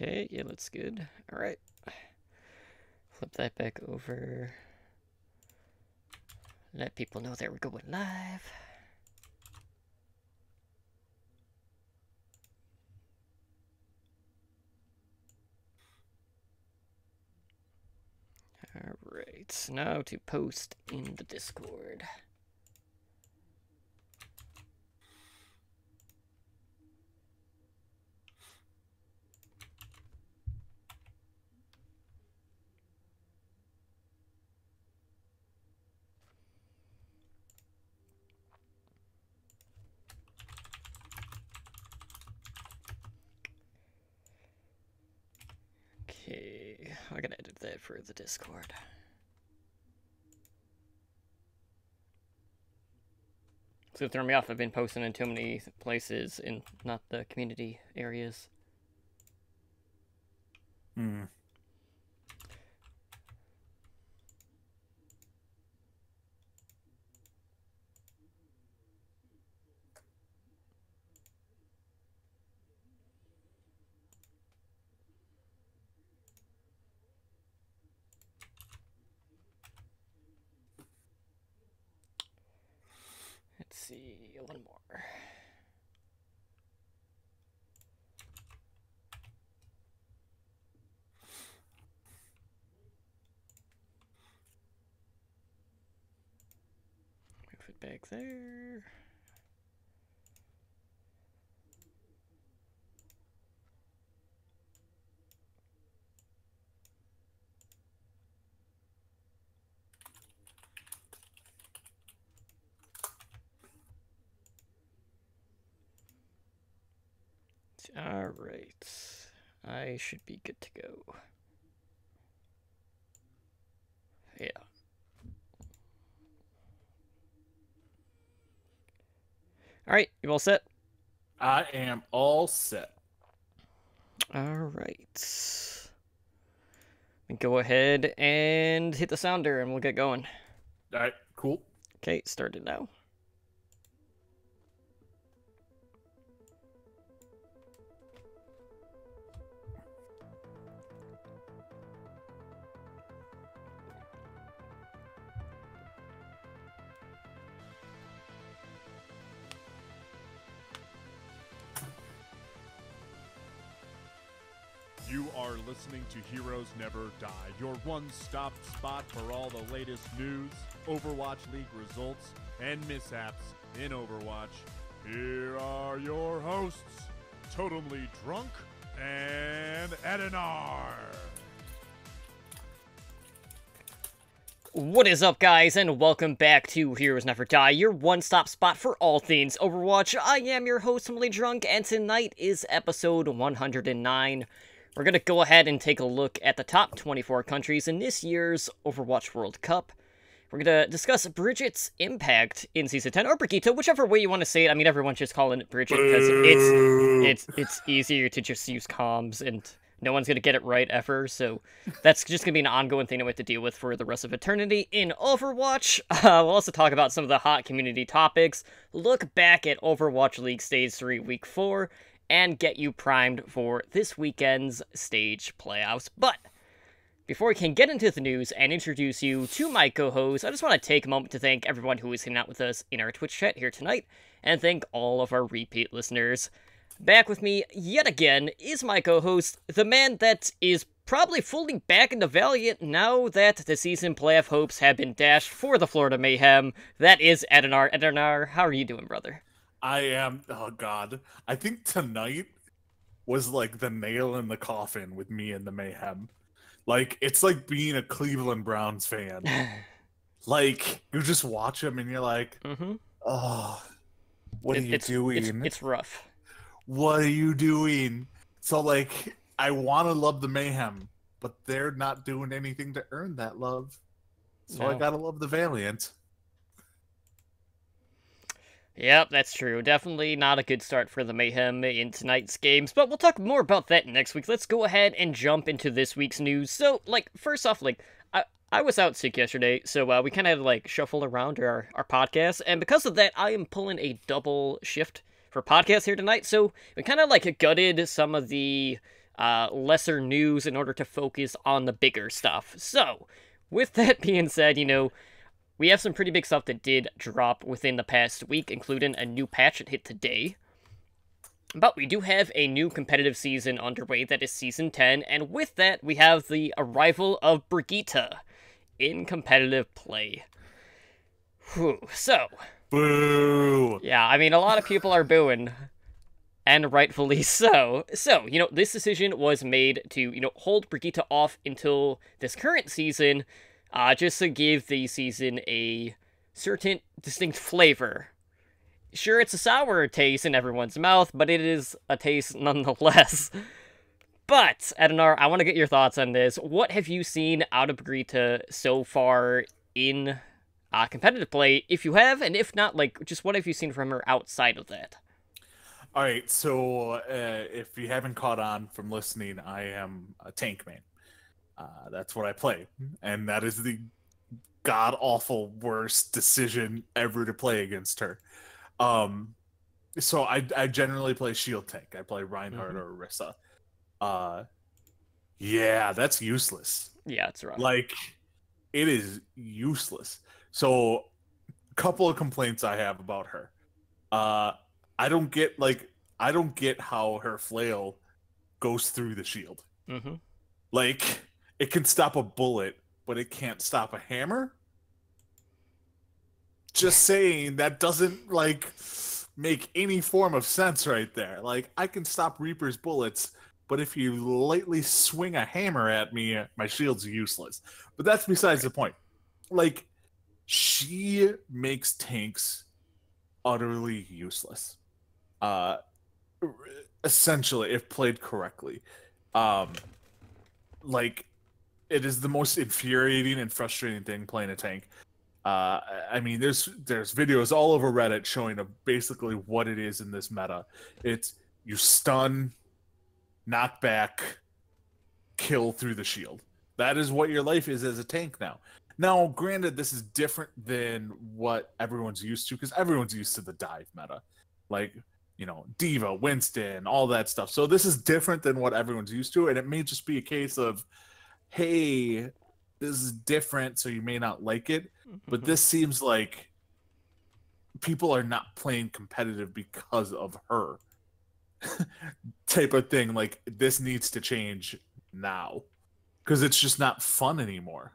Okay, yeah, that's good. Alright. Flip that back over. Let people know that we're going live. Alright, now to post in the Discord. Okay, I gotta edit that for the Discord. So it threw me off. I've been posting in too many places in not the community areas. Hmm. Let's see, one more. Move it back there. Alright. I should be good to go. Yeah. Alright, you all set? I am all set. Alright. Go ahead and hit the sounder and we'll get going. All right, cool. Okay, started now. You are listening to Heroes Never Die, your one-stop spot for all the latest news, Overwatch League results, and mishaps in Overwatch. Here are your hosts, Totemly Drunk and Edinar. What is up, guys, and welcome back to Heroes Never Die, your one-stop spot for all things Overwatch. I am your host, Totemly Drunk, and tonight is episode 109. We're going to go ahead and take a look at the top 24 countries in this year's Overwatch World Cup. We're going to discuss Bridget's impact in Season 10, or Brigitte, whichever way you want to say it. I mean, everyone's just calling it Bridget because it's easier to just use comms, and no one's going to get it right ever, so that's just going to be an ongoing thing that we have to deal with for the rest of eternity in Overwatch. We'll also talk about some of the hot community topics, look back at Overwatch League Stage 3 Week 4, and get you primed for this weekend's stage playoffs. But before we can get into the news and introduce you to my co-host, I just want to take a moment to thank everyone who is hanging out with us in our Twitch chat here tonight, and thank all of our repeat listeners. Back with me yet again is my co-host, the man that is probably fully back in the Valiant now that the season playoff hopes have been dashed for the Florida Mayhem. That is Edinar. Edinar, how are you doing, brother? I am. Oh God, I think tonight was like the nail in the coffin with me and the Mayhem. Like it's like being a Cleveland Browns fan. Like you just watch them and you're like, oh, what are you doing? It's rough. What are you doing? So like, I want to love the Mayhem, but they're not doing anything to earn that love. So I gotta love the Valiant. Yep, that's true. Definitely not a good start for the Mayhem in tonight's games, but we'll talk more about that next week. Let's go ahead and jump into this week's news. So, like, first off, like, I was out sick yesterday, so we kind of, like, shuffled around our podcast, and because of that, I am pulling a double shift for podcast here tonight, so we kind of, like, gutted some of the lesser news in order to focus on the bigger stuff. So, with that being said, we have some pretty big stuff that did drop within the past week, including a new patch that hit today. But we do have a new competitive season underway, that is Season 10, and with that, we have the arrival of Brigitte in competitive play. Whew, so... Boo! Yeah, I mean, a lot of people are booing, and rightfully so. So, this decision was made to, hold Brigitte off until this current season, just to give the season a certain distinct flavor. Sure, it's a sour taste in everyone's mouth, but it is a taste nonetheless. But, Edinar, I want to get your thoughts on this. What have you seen out of Brigitte so far in competitive play, if you have, and if not, just what have you seen from her outside of that? All right, so if you haven't caught on from listening, I am a tank main. That's what I play, and that is the god-awful worst decision ever to play against her. So I generally play shield tank. I play Reinhardt or Orisa. Yeah, that's useless. Yeah, it's rough. Like, it is useless. So, a couple of complaints I have about her. I don't get how her flail goes through the shield. Mm-hmm. Like, it can stop a bullet, but it can't stop a hammer? Just saying, that doesn't, make any form of sense right there. Like, I can stop Reaper's bullets, but if you lightly swing a hammer at me, my shield's useless. But that's besides the point. Like, she makes tanks utterly useless. Essentially, if played correctly. Like, it is the most infuriating and frustrating thing playing a tank. I mean, there's videos all over Reddit showing of basically what it is in this meta. It's you stun, knock back, kill through the shield. That is what your life is as a tank now. Now, granted, this is different than what everyone's used to, because everyone's used to the dive meta. Like, D.Va, Winston, all that stuff. So this is different than what everyone's used to, and it may just be a case of, hey, this is different, so you may not like it, but this seems like people are not playing competitive because of her type of thing. Like, this needs to change now, because it's just not fun anymore.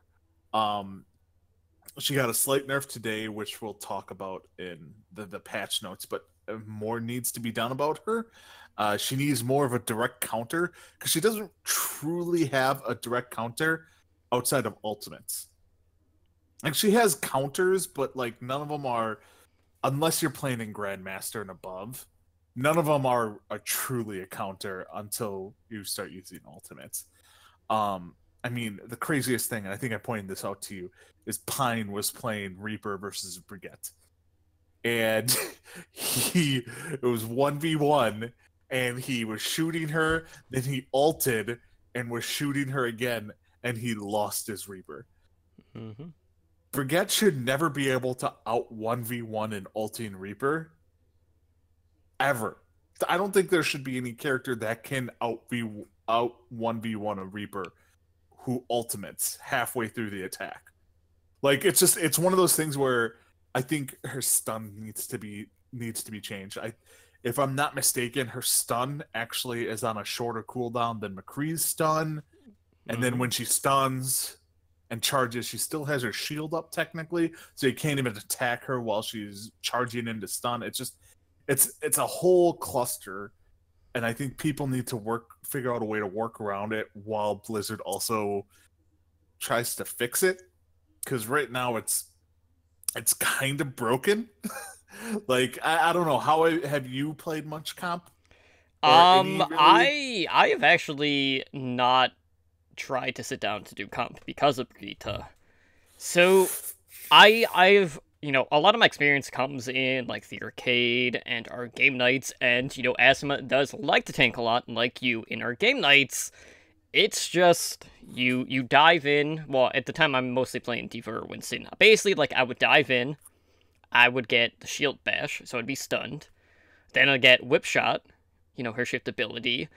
She got a slight nerf today, which we'll talk about in the patch notes, but more needs to be done about her. She needs more of a direct counter, because she doesn't truly have a direct counter outside of ultimates. Like, she has counters, but none of them are, unless you're playing in Grandmaster and above, none of them are truly a counter until you start using ultimates. I mean, the craziest thing, and I think I pointed this out to you, is Pine was playing Reaper versus Brigitte. And it was 1v1, and he was shooting her, then he ulted and was shooting her again, and he lost his Reaper. Mm-hmm. Brigitte should never be able to out 1v1 an ulting Reaper. Ever. I don't think there should be any character that can out 1v1 a Reaper who ultimates halfway through the attack. Like, it's one of those things where I think her stun needs to be changed. If I'm not mistaken, her stun actually is on a shorter cooldown than McCree's stun. And then when she stuns and charges, she still has her shield up technically, so you can't even attack her while she's charging into stun. It's a whole cluster, and I think people need to figure out a way to work around it while Blizzard also tries to fix it, because right now it's kind of broken. Like, I don't know, how have you played much comp? I have actually not tried to sit down to do comp because of Brigitte. So I've a lot of my experience comes in the arcade and our game nights, and Asima does like to tank a lot, and like you in our game nights, it's just you dive in. Well, at the time I'm mostly playing D.Va or Winston. Basically, I would dive in, I would get the shield bash, so I'd be stunned. Then I'd get whip shot, her shift ability.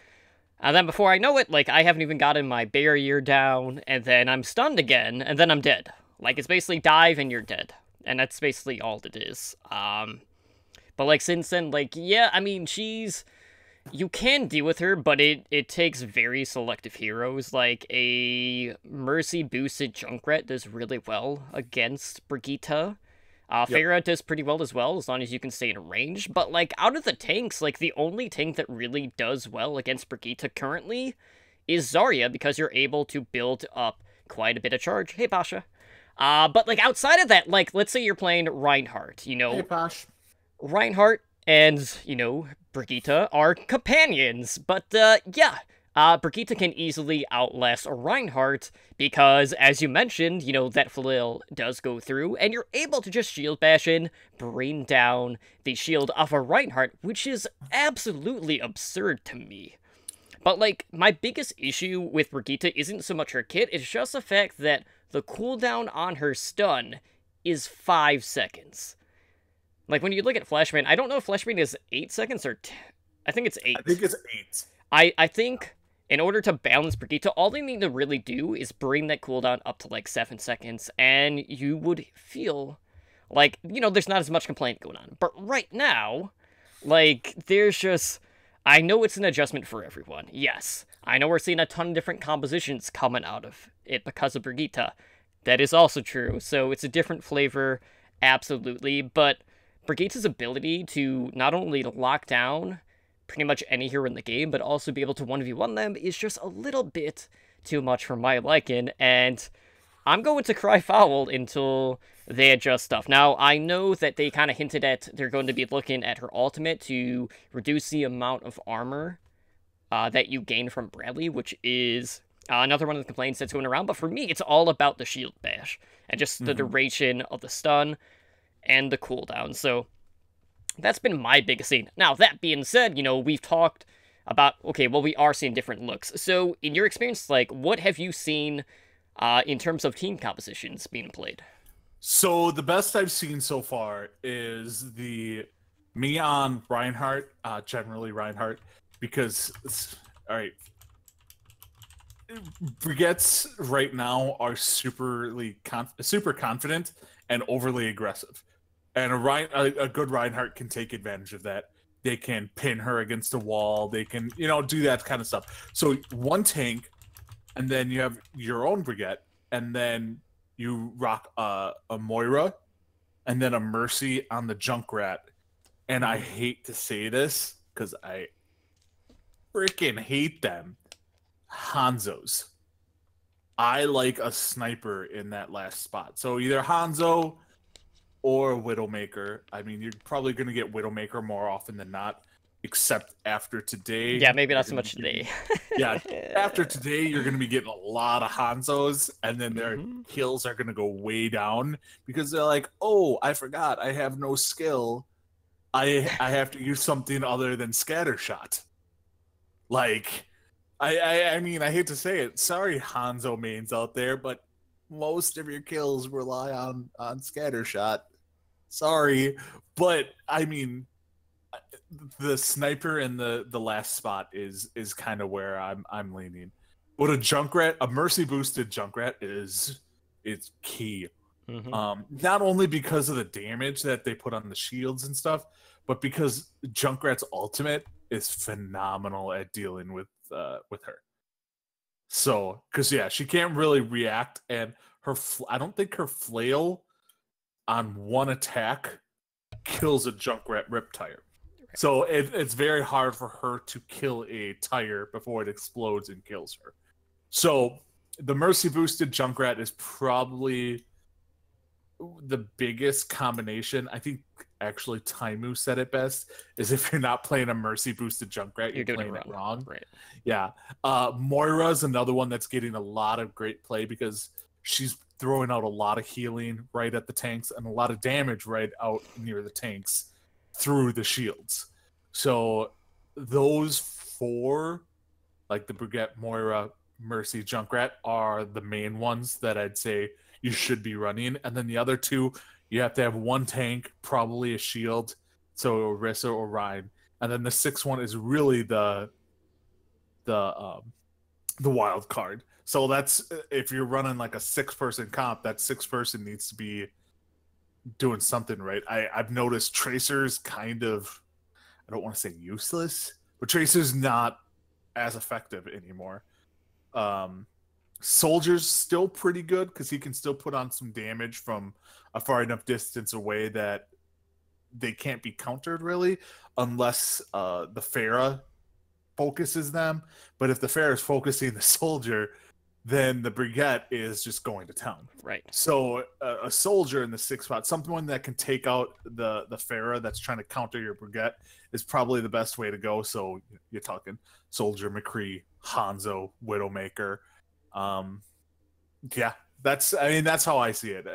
And then before I know it, like, I haven't even gotten my barrier down, and then I'm stunned again, and then I'm dead. Like, it's basically dive and you're dead. And that's basically all it is. But, like, since then, like, yeah, I mean, you can deal with her, but it takes very selective heroes. Like, a Mercy-boosted Junkrat does really well against Brigitte. Pharah does pretty well as well, as long as you can stay in range. But, like, out of the tanks, like, the only tank that really does well against Brigitte currently is Zarya, because you're able to build up quite a bit of charge. Hey, Pasha. But, like, outside of that, like, let's say you're playing Reinhardt, you know? Hey, Posh. Reinhardt and, you know, Brigitte are companions. But, yeah. Brigitte can easily outlast Reinhardt because, as you mentioned, you know, that flail does go through, and you're able to just shield bash in, bring down the shield of a Reinhardt, which is absolutely absurd to me. But, like, my biggest issue with Brigitte isn't so much her kit, it's just the fact that the cooldown on her stun is 5 seconds. Like, when you look at Flashbang, I don't know if Flashbang is 8 seconds or I think it's 8. I think it's 8. I think in order to balance Brigitte, all they need to really do is bring that cooldown up to, like, 7 seconds, and you would feel like, you know, there's not as much complaint going on. But right now, like, there's just... I know it's an adjustment for everyone, yes. I know we're seeing a ton of different compositions coming out of it because of Brigitte. That is also true, so it's a different flavor, absolutely, but Brigitte's ability to not only lock down pretty much any hero in the game, but also be able to 1v1 them is just a little bit too much for my liking, and I'm going to cry foul until they adjust stuff. Now, I know that they kind of hinted at they're going to be looking at her ultimate to reduce the amount of armor that you gain from Bradley, which is another one of the complaints that's going around, but for me, it's all about the shield bash, and just the duration of the stun and the cooldown, so that's been my biggest thing. Now, that being said, you know, we've talked about, okay, well, we are seeing different looks. So, in your experience, like, what have you seen in terms of team compositions being played? So, the best I've seen so far is the me on Reinhardt, generally Reinhardt, because, all right, Brigette's right now are super confident and overly aggressive. And a good Reinhardt can take advantage of that. They can pin her against a wall. They can, you know, do that kind of stuff. So one tank, and then you have your own Brigitte, and then you rock a Moira, and then a Mercy on the Junkrat. And I hate to say this, because I freaking hate them. Hanzos. I like a sniper in that last spot. So either Hanzo or Widowmaker. I mean, you're probably going to get Widowmaker more often than not, except after today. Yeah, maybe not so much today. Yeah, after today, you're going to be getting a lot of Hanzos, and then their kills are going to go way down because they're like, oh, I forgot, I have no skill. I have to use something other than Scattershot. Like, I mean, I hate to say it. Sorry, Hanzo mains out there, but most of your kills rely on Scattershot. Sorry, but I mean, the sniper in the last spot is kind of where I'm leaning. What a Junkrat, a Mercy boosted Junkrat is key. Not only because of the damage that they put on the shields and stuff, but because Junkrat's ultimate is phenomenal at dealing with her. So, because yeah, she can't really react, and I don't think her flail on one attack kills a Junkrat Riptire. So it's very hard for her to kill a tire before it explodes and kills her. So the Mercy boosted Junkrat is probably the biggest combination. I think actually Taimu said it best, is if you're not playing a Mercy boosted Junkrat, you're playing it wrong. Right. Yeah. Moira's another one that's getting a lot of great play because she's throwing out a lot of healing right at the tanks and a lot of damage right out near the tanks through the shields. So those four, like the Brigitte, Moira, Mercy, Junkrat, are the main ones that I'd say you should be running. And then the other two, you have to have one tank, probably a shield, so Orisa or Rein. And then the sixth one is really the the wild card. So that's if you're running like a 6-person comp, that 6th person needs to be doing something right. I've noticed Tracer's kind of, I don't want to say useless, but Tracer's not as effective anymore. Soldier's still pretty good because he can still put on some damage from a far enough distance away that they can't be countered really, unless the Pharah focuses them. But if the Pharah is focusing the Soldier, then the Brigette is just going to town. Right. So a Soldier in the 6th spot, someone that can take out the Pharah that's trying to counter your Brigette, is probably the best way to go. So you're talking Soldier, McCree, Hanzo, Widowmaker. Yeah, that's how I see it.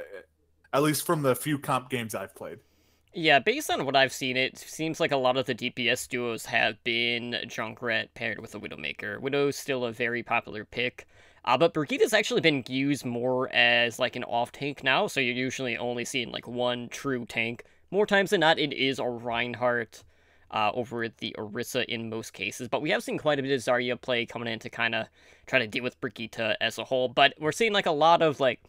At least from the few comp games I've played. Yeah, based on what I've seen, it seems like a lot of the DPS duos have been Junkrat paired with a Widowmaker. Widow's still a very popular pick, but Brigitte's actually been used more as like an off-tank now, so you're usually only seeing like one true tank. More times than not, it is a Reinhardt over the Orisa in most cases, but we have seen quite a bit of Zarya play coming in to kind of try to deal with Brigitte as a whole, but we're seeing like a lot of like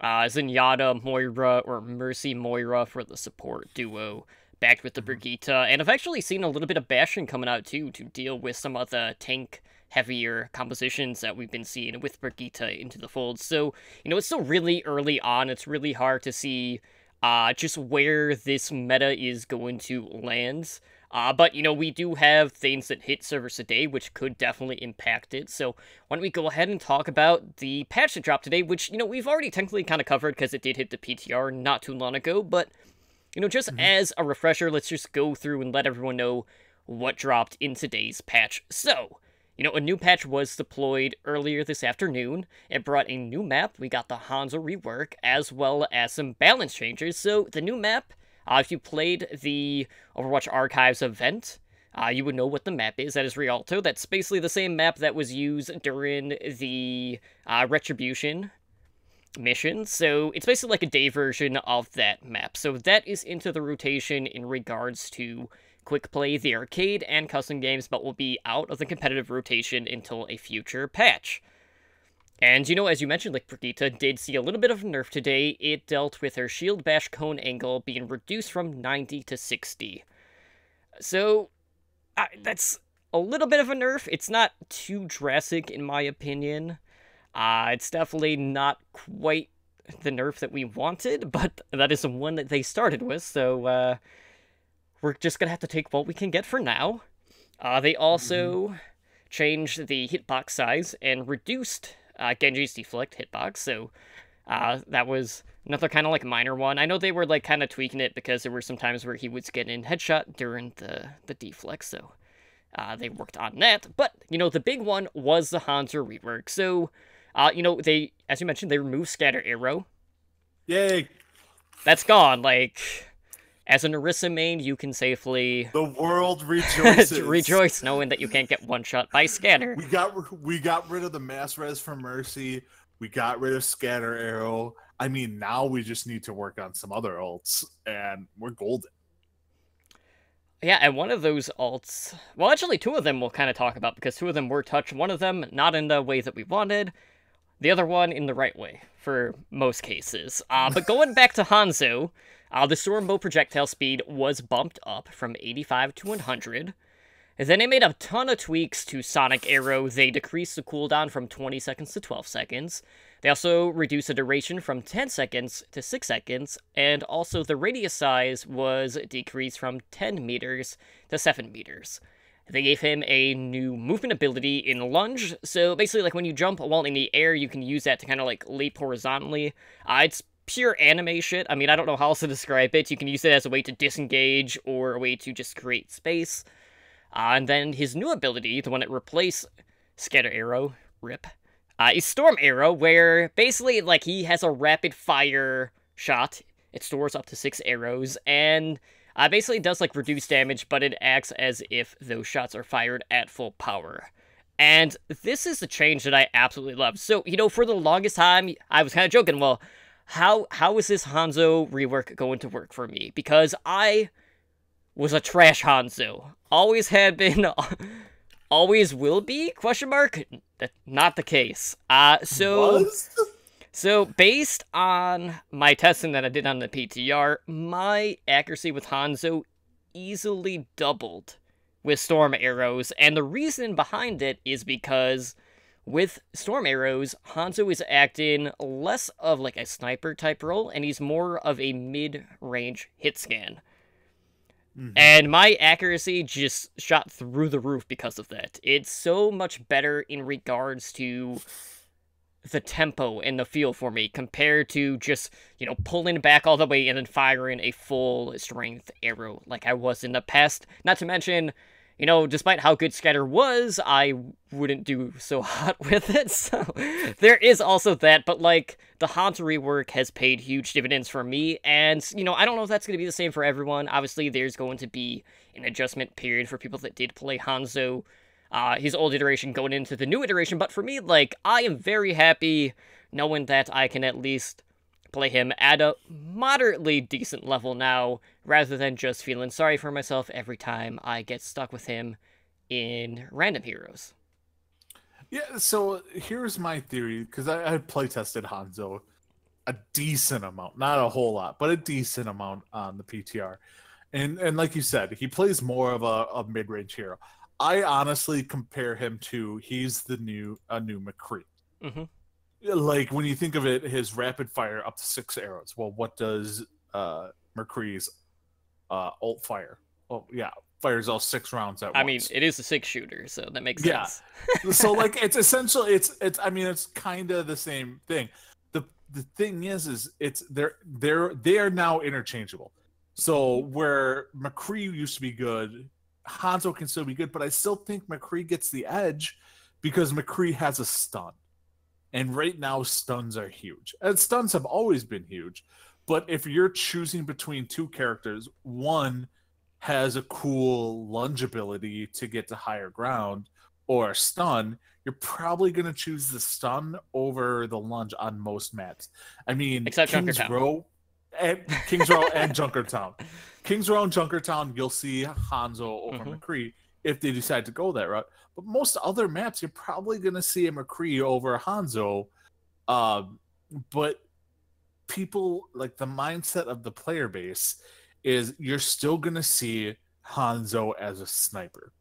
Zenyatta, Moira, or Mercy Moira for the support duo, backed with the Brigitte, and I've actually seen a little bit of Bastion coming out too, to deal with some of the tank-heavier compositions that we've been seeing with Brigitte into the fold. So, you know, it's still really early on, it's really hard to see just where this meta is going to land. But, you know, we do have things that hit servers today, which could definitely impact it. So why don't we go ahead and talk about the patch that dropped today, which, you know, we've already technically kind of covered because it did hit the PTR not too long ago. But, you know, just as a refresher, let's just go through and let everyone know what dropped in today's patch. So, you know, a new patch was deployed earlier this afternoon. It brought a new map. We got the Hanzo rework, as well as some balance changes. So the new map, if you played the Overwatch Archives event, you would know what the map is. That is Rialto. That's basically the same map that was used during the Retribution mission. So it's basically like a day version of that map. So that is into the rotation in regards to Quick Play, the arcade, and custom games, but will be out of the competitive rotation until a future patch. And, you know, as you mentioned, like, Brigitte did see a little bit of a nerf today. It dealt with her shield bash cone angle being reduced from 90 to 60. So, that's a little bit of a nerf. It's not too drastic, in my opinion. It's definitely not quite the nerf that we wanted, but that is the one that they started with, so, we're just gonna have to take what we can get for now. They also changed the hitbox size and reduced Genji's deflect hitbox, so that was another kind of like minor one. I know they were like kind of tweaking it because there were some times where he was getting headshot during the deflect, so they worked on that. But, you know, the big one was the Hanzo rework. So, you know, they, as you mentioned, they removed Scatter Arrow. Yay! That's gone, like... As an Orisa main, you can safely... The world rejoices. Rejoice knowing that you can't get one-shot by Scatter. We got rid of the mass res for Mercy. We got rid of Scatter Arrow. I mean, now we just need to work on some other ults, and we're golden. Yeah, and one of those ults... Well, actually, two of them we'll kind of talk about, because two of them were touched. One of them not in the way that we wanted. The other one in the right way, for most cases. But going back to Hanzo... the Stormbow projectile speed was bumped up from 85 to 100. And then they made a ton of tweaks to Sonic Arrow. They decreased the cooldown from 20 seconds to 12 seconds. They also reduced the duration from 10 seconds to 6 seconds. And also the radius size was decreased from 10 meters to 7 meters. They gave him a new movement ability in Lunge. So basically, like, when you jump while in the air, you can use that to kind of, like, leap horizontally. It's pure anime shit. I mean, I don't know how else to describe it. You can use it as a way to disengage or a way to just create space. And then his new ability, the one that replaced Scatter Arrow, RIP, is Storm Arrow, where basically, like, he has a rapid fire shot. It stores up to 6 arrows, and basically does, like, reduced damage, but it acts as if those shots are fired at full power. And this is the change that I absolutely love. So, you know, for the longest time, I was kind of joking, well, how is this Hanzo rework going to work for me? Because I was a trash Hanzo. Always had been Always will be? Question mark? Not the case. Was? So based on my testing that I did on the PTR, my accuracy with Hanzo easily doubled with Storm Arrows, and the reason behind it is because with Storm Arrows, Hanzo is acting less of like a sniper type role, and he's more of a mid-range hit scan. And my accuracy just shot through the roof because of that. It's so much better in regards to the tempo and the feel for me compared to just, pulling back all the way and then firing a full strength arrow like I was in the past. Not to mention, despite how good Scatter was, I wouldn't do so hot with it, so there is also that, but, the Hanzo rework has paid huge dividends for me, and, I don't know if that's going to be the same for everyone. Obviously, there's going to be an adjustment period for people that did play Hanzo, his old iteration going into the new iteration, but for me, I am very happy knowing that I can at least play him at a moderately decent level now, rather than just feeling sorry for myself every time I get stuck with him in random heroes. Yeah, so here's my theory, because I playtested Hanzo a decent amount, not a whole lot, but a decent amount on the PTR. And like you said, he plays more of a mid-range hero. I honestly compare him to, he's a new McCree. Mm-hmm. Like, when you think of it, his rapid fire up to 6 arrows. Well, what does McCree's ult fire? Oh, yeah, fires all 6 rounds at once. I mean, it is a 6-shooter, so that makes sense. So, it's essentially, it's kind of the same thing. The thing is they are now interchangeable. So, where McCree used to be good, Hanzo can still be good, but I still think McCree gets the edge because McCree has a stun. And right now, stuns are huge. And stuns have always been huge. But if you're choosing between two characters, one has a cool lunge ability to get to higher ground, or a stun, you're probably going to choose the stun over the lunge on most maps. I mean, except Kings Row and Junkertown. Kings Row and Junkertown, you'll see Hanzo over McCree if they decide to go that route. But most other maps, you're probably going to see a McCree over a Hanzo. But people, the mindset of the player base is you're still going to see Hanzo as a sniper.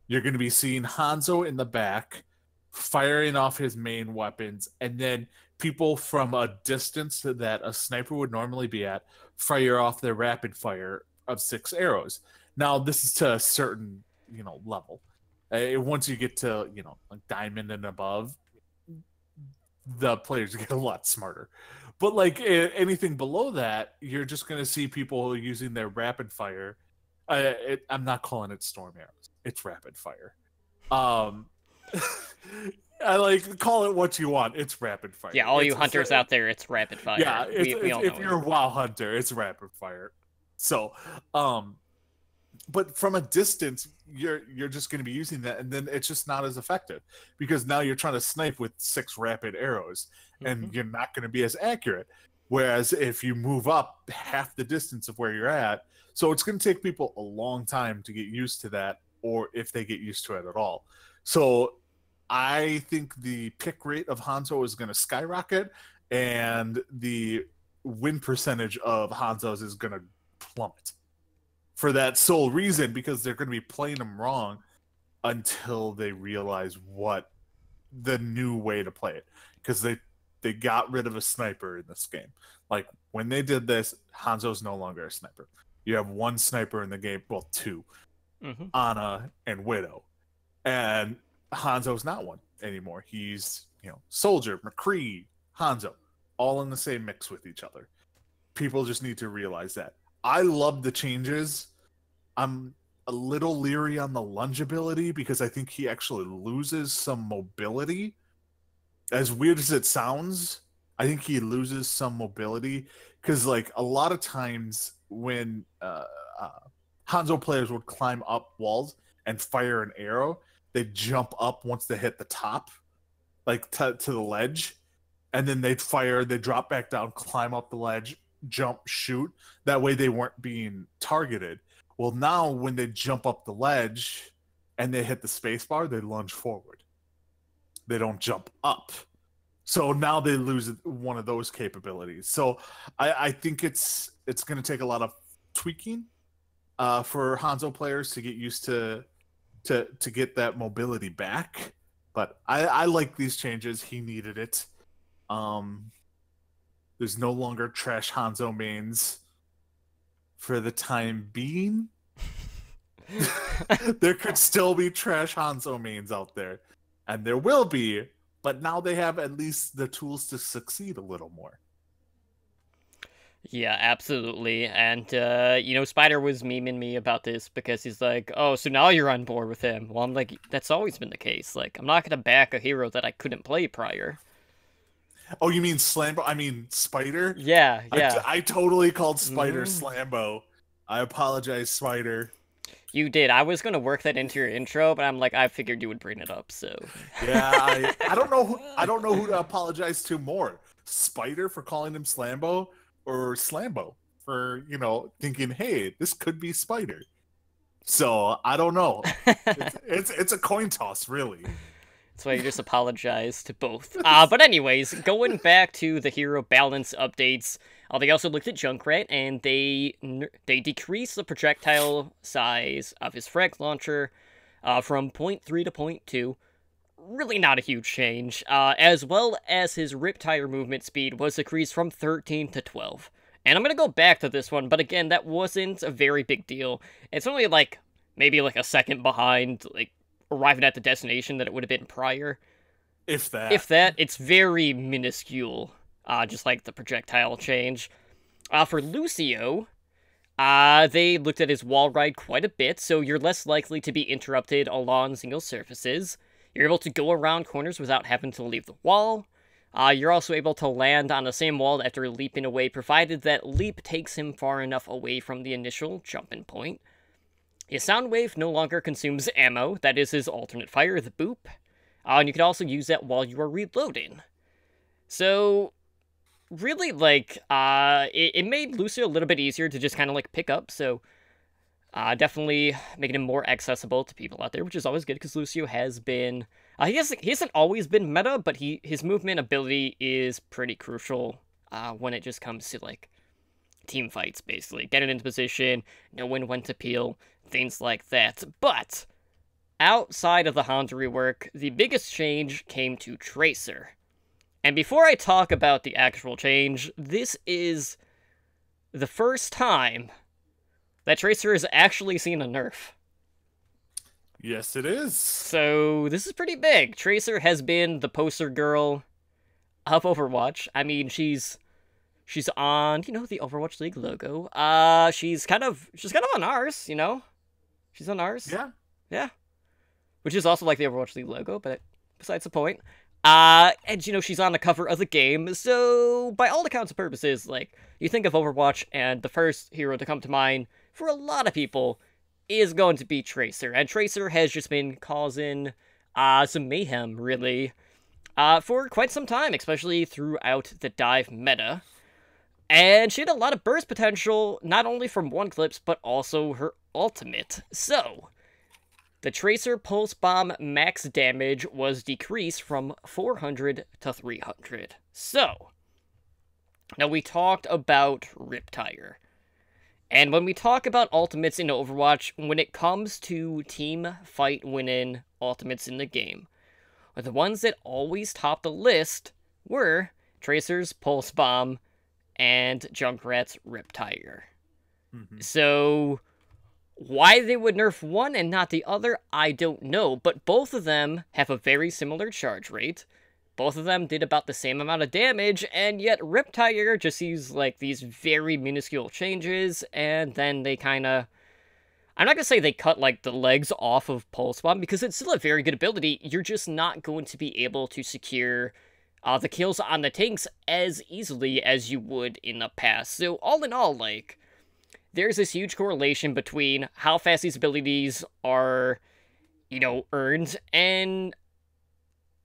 You're going to be seeing Hanzo in the back, firing off his main weapons, and then people from a distance that a sniper would normally be at fire off their rapid fire of 6 arrows. Now, this is to a certain, level. Once you get to, diamond and above, the players get a lot smarter. But, anything below that, you're just going to see people using their rapid fire. I'm not calling it storm arrows. It's rapid fire. I call it what you want. It's rapid fire. Yeah, all you hunters out there, it's rapid fire. Yeah, we all know if you're a WoW hunter, it's rapid fire. So, but from a distance, you're just going to be using that, and then it's just not as effective because now you're trying to snipe with 6 rapid arrows, and you're not going to be as accurate. Whereas if you move up half the distance of where you're at, so it's going to take people a long time to get used to that, or if they get used to it at all. So I think the pick rate of Hanzo is going to skyrocket, and the win percentage of Hanzo's is going to plummet. For that sole reason, because they're going to be playing them wrong until they realize what the new way to play it. Because they got rid of a sniper in this game. When they did this, Hanzo's no longer a sniper. You have 1 sniper in the game, well, 2. Ana and Widow. And Hanzo's not one anymore. He's, Soldier, McCree, Hanzo, all in the same mix with each other. People just need to realize that. I love the changes. I'm a little leery on the lunge ability because I think he actually loses some mobility. As weird as it sounds, I think he loses some mobility because, a lot of times when Hanzo players would climb up walls and fire an arrow, they jump up once they hit the top, to the ledge, and then they'd drop back down, climb up the ledge, jump, shoot. That way they weren't being targeted. Well, now when they jump up the ledge and they hit the space bar, they lunge forward. They don't jump up. So now they lose one of those capabilities. So I think it's going to take a lot of tweaking for Hanzo players to get used to get that mobility back. But I like these changes. He needed it. There's no longer trash Hanzo mains for the time being. There could still be trash Hanzo mains out there, and there will be, but now they have at least the tools to succeed a little more. Yeah, absolutely. And, Spider was memeing me about this because he's like, oh, so now you're on board with him. Well, I'm like, that's always been the case. Like, I'm not going to back a hero that I couldn't play prior. Oh, you mean Slambo? I mean Spider? Yeah. I totally called Spider Slambo. I apologize, Spider. You did. I was going to work that into your intro, but I'm like, I figured you would bring it up, so... Yeah, I don't know who to apologize to more. Spider for calling him Slambo, or Slambo for, thinking, hey, this could be Spider. So, I don't know. It's a coin toss, really. That's why you just apologize to both. But anyways, going back to the hero balance updates, they also looked at Junkrat, and they decreased the projectile size of his frag launcher from 0.3 to 0.2. Really not a huge change, as well as his Riptire movement speed was decreased from 13 to 12. And I'm going to go back to this one, but again, that wasn't a very big deal. It's only maybe a second behind, arriving at the destination that it would have been prior. If that. It's very minuscule, just like the projectile change. For Lucio, they looked at his wall ride quite a bit, so you're less likely to be interrupted along single surfaces. You're able to go around corners without having to leave the wall. You're also able to land on the same wall after leaping away, provided that leap takes him far enough away from the initial jumping point. His sound wave no longer consumes ammo, that is his alternate fire, the boop. And you can also use that while you are reloading. So, really, it made Lucio a little bit easier to just kind of, pick up, so... definitely making him more accessible to people out there, which is always good, because Lucio has been... he hasn't always been meta, but his movement ability is pretty crucial when it just comes to, team fights, basically. Getting into position, knowing when to peel, things like that. But, outside of the Hanzo rework, the biggest change came to Tracer. And before I talk about the actual change, this is the first time that Tracer has actually seen a nerf. Yes, it is. So, this is pretty big. Tracer has been the poster girl of Overwatch. I mean, she's on, the Overwatch League logo. She's kind of on ours, She's on ours. Yeah. Yeah. Which is also like the Overwatch League logo, but besides the point. And, she's on the cover of the game, so by all accounts and purposes, you think of Overwatch, and the first hero to come to mind for a lot of people is going to be Tracer. And Tracer has just been causing some mayhem, really, for quite some time, especially throughout the dive meta. And she had a lot of burst potential, not only from one clips, but also her ultimate. So, the Tracer Pulse Bomb max damage was decreased from 400 to 300. So, now we talked about Riptire. And when we talk about ultimates in Overwatch, when it comes to team fight winning ultimates in the game, the ones that always top the list were Tracer's Pulse Bomb and Junkrat's Riptire. Mm-hmm. So, why they would nerf one and not the other, I don't know, but both of them have a very similar charge rate. Both of them did about the same amount of damage, and yet Riptire just sees, these very minuscule changes, and then they kinda... I'm not gonna say they cut, the legs off of Pulse Bomb, because it's still a very good ability. You're just not going to be able to secure the kills on the tanks as easily as you would in the past. So, all in all, there's this huge correlation between how fast these abilities are, earned, and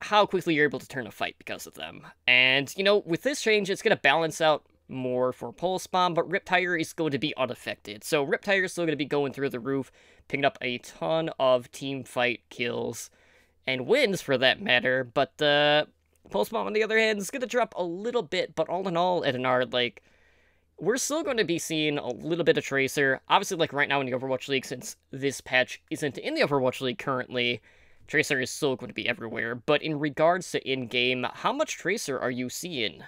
how quickly you're able to turn a fight because of them. And, with this change, it's going to balance out more for Pulse Bomb, but Riptire is going to be unaffected. So Riptire is still going to be going through the roof, picking up a ton of team fight kills, and wins for that matter, but Pulse Bomb on the other hand is going to drop a little bit, but all in all, Edenard, like, we're still going to be seeing a little bit of Tracer. Obviously, like, right now in the Overwatch League, since this patch isn't in the Overwatch League currently, Tracer is still going to be everywhere. But in regards to in-game, how much Tracer are you seeing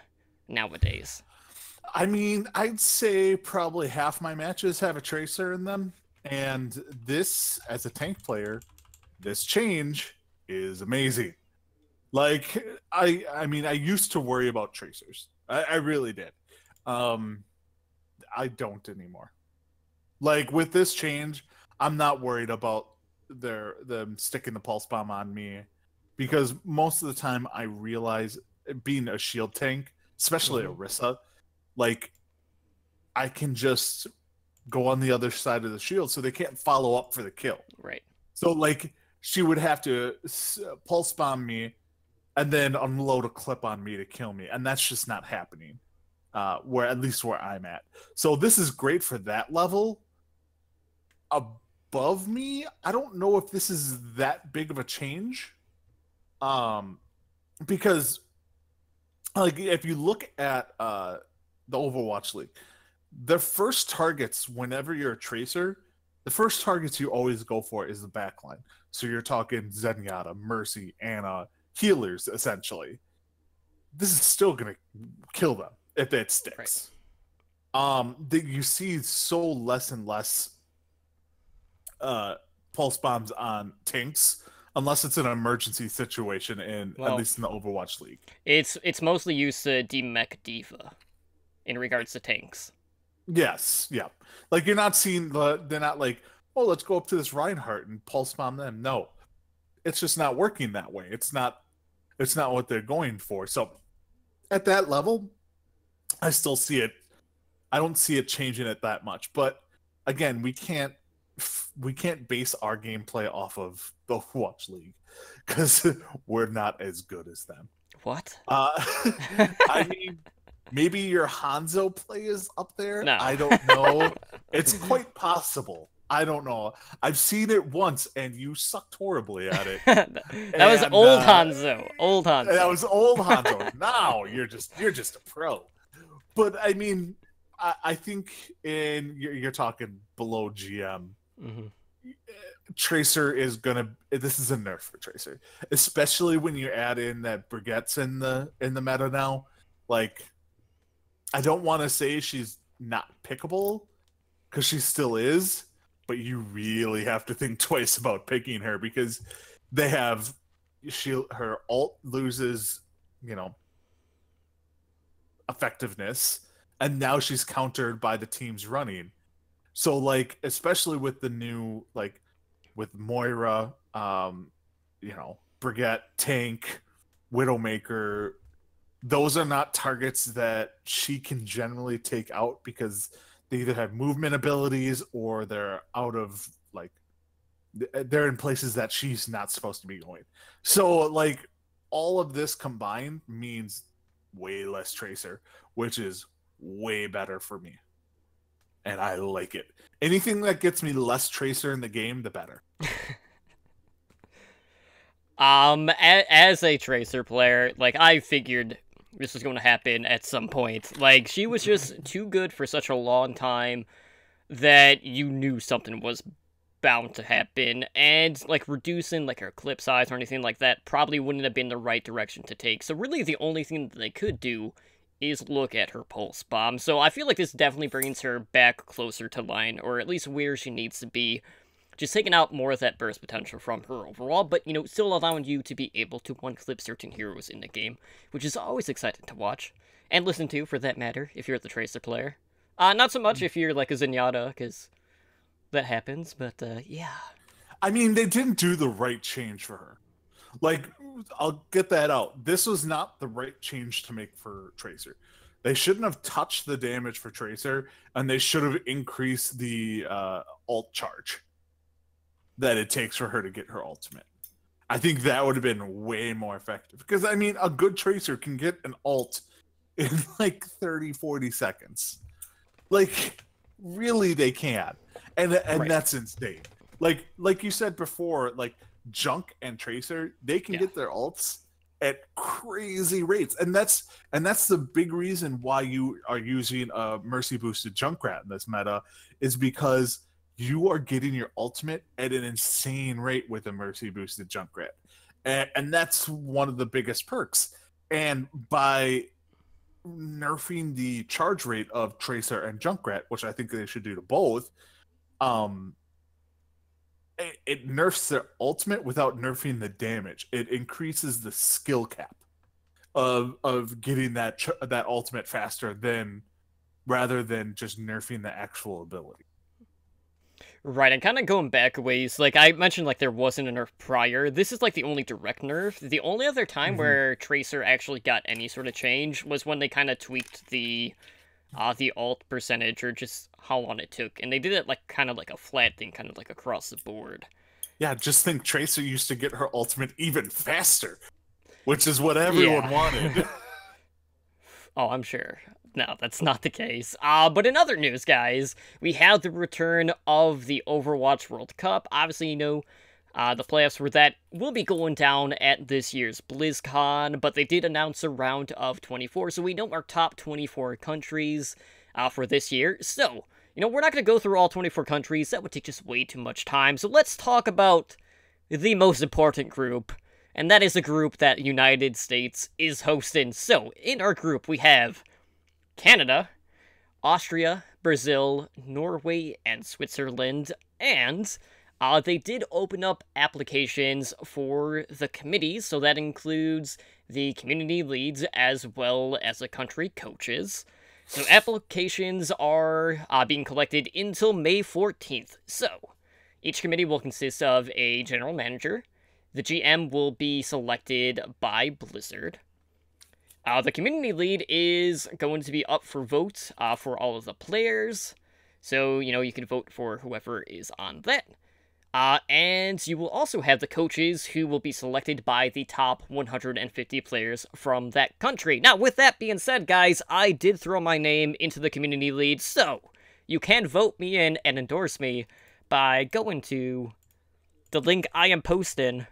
nowadays? I mean, I'd say probably half my matches have a Tracer in them. And this, as a tank player, this change is amazing. Like, I mean, I used to worry about Tracers. I really did. I don't anymore. Like, with this change, I'm not worried about them sticking the Pulse Bomb on me, because most of the time I realize, being a shield tank, especially Orisa, like, I can just go on the other side of the shield so they can't follow up for the kill. Right. So, like, she would have to Pulse Bomb me and then unload a clip on me to kill me, and that's just not happening. At least where I'm at. So this is great for that level. Above me, I don't know if this is that big of a change. Because, like, if you look at the Overwatch League, the first targets, whenever you're a Tracer, the first targets you always go for is the backline. So you're talking Zenyatta, Mercy, Ana, healers, essentially. This is still going to kill them if it sticks. Right. That you see so less and less pulse bombs on tanks, unless it's an emergency situation, at least in the Overwatch League. It's mostly used to demech D.Va in regards to tanks. Yes, yeah. Like, you're not seeing they're not like, oh, let's go up to this Reinhardt and pulse bomb them. No, it's just not working that way. It's not what they're going for. So at that level, I still see it. I don't see it changing it that much. But again, we can't base our gameplay off of the Overwatch League, because we're not as good as them. What? I mean, maybe your Hanzo play is up there. No. I don't know. It's quite possible. I don't know. I've seen it once, and you sucked horribly at it. That was old Hanzo. Old Hanzo. That was old Hanzo. Now you're just a pro. But I mean, I think you're talking below GM. Mm-hmm. Tracer is gonna. This is a nerf for Tracer, especially when you add in that Brigette's in the meta now. Like, I don't want to say she's not pickable, because she still is, but you really have to think twice about picking her, because they have her ult loses, effectiveness, and now she's countered by the teams running. So, like, especially with the new, like, with Moira, Brigitte, Tank, Widowmaker, those are not targets that she can generally take out, because they either have movement abilities or they're out of, like, they're in places that she's not supposed to be going. So, like, all of this combined means way less Tracer, which is way better for me. And I like it. Anything that gets me less Tracer in the game, the better. As a Tracer player, like, I figured this was going to happen at some point. Like, she was just too good for such a long time that you knew something was bound to happen, and, like, reducing, like, her clip size or anything like that probably wouldn't have been the right direction to take. So really the only thing that they could do is look at her pulse bomb. So I feel like this definitely brings her back closer to line, or at least where she needs to be, just taking out more of that burst potential from her overall, but, still allowing you to be able to one-clip certain heroes in the game, which is always exciting to watch, and listen to, for that matter, if you're the Tracer player. Not so much if you're, like, a Zenyatta, because that happens, but, yeah. I mean, they didn't do the right change for her. Like, I'll get that out. This was not the right change to make for Tracer. They shouldn't have touched the damage for Tracer, and they should have increased the ult charge that it takes for her to get her ultimate. I think that would have been way more effective. Because, I mean, a good Tracer can get an ult in like 30, 40 seconds. Like, really, they can. And Right. that's insane. Like you said before, like Junk and Tracer, they can get their ults at crazy rates. And that's the big reason why you are using a Mercy boosted Junkrat in this meta, is because you are getting your ultimate at an insane rate with a Mercy boosted Junkrat. And that's one of the biggest perks. And by nerfing the charge rate of Tracer and Junkrat, which I think they should do to both, it nerfs their ultimate without nerfing the damage. It increases the skill cap of getting that ultimate faster rather than just nerfing the actual ability. Right, and kind of going back a ways, like I mentioned, like there wasn't a nerf prior. This is like the only direct nerf. The only other time where Tracer actually got any sort of change was when they kind of tweaked the ult percentage, or just how long it took, and they did it like kind of like a flat thing, kind of like across the board. Yeah, just think Tracer used to get her ultimate even faster, which is what everyone wanted. Oh, I'm sure. No, that's not the case. But in other news, guys, we have the return of the Overwatch World Cup. Obviously, you know, the playoffs for that will be going down at this year's BlizzCon, but they did announce a round of 24, so we know our top 24 countries for this year. So, you know, we're not going to go through all 24 countries. That would take just way too much time. So let's talk about the most important group, and that is a group that United States is hosting. So, in our group, we have Canada, Austria, Brazil, Norway, and Switzerland, and they did open up applications for the committees, so that includes the community leads as well as the country coaches. So applications are being collected until May 14th. So each committee will consist of a general manager. The GM will be selected by Blizzard. The community lead is going to be up for vote for all of the players. So, you know, you can vote for whoever is on that. And you will also have the coaches who will be selected by the top 150 players from that country. Now, with that being said, guys, I did throw my name into the community lead, so you can vote me in and endorse me by going to the link I am posting.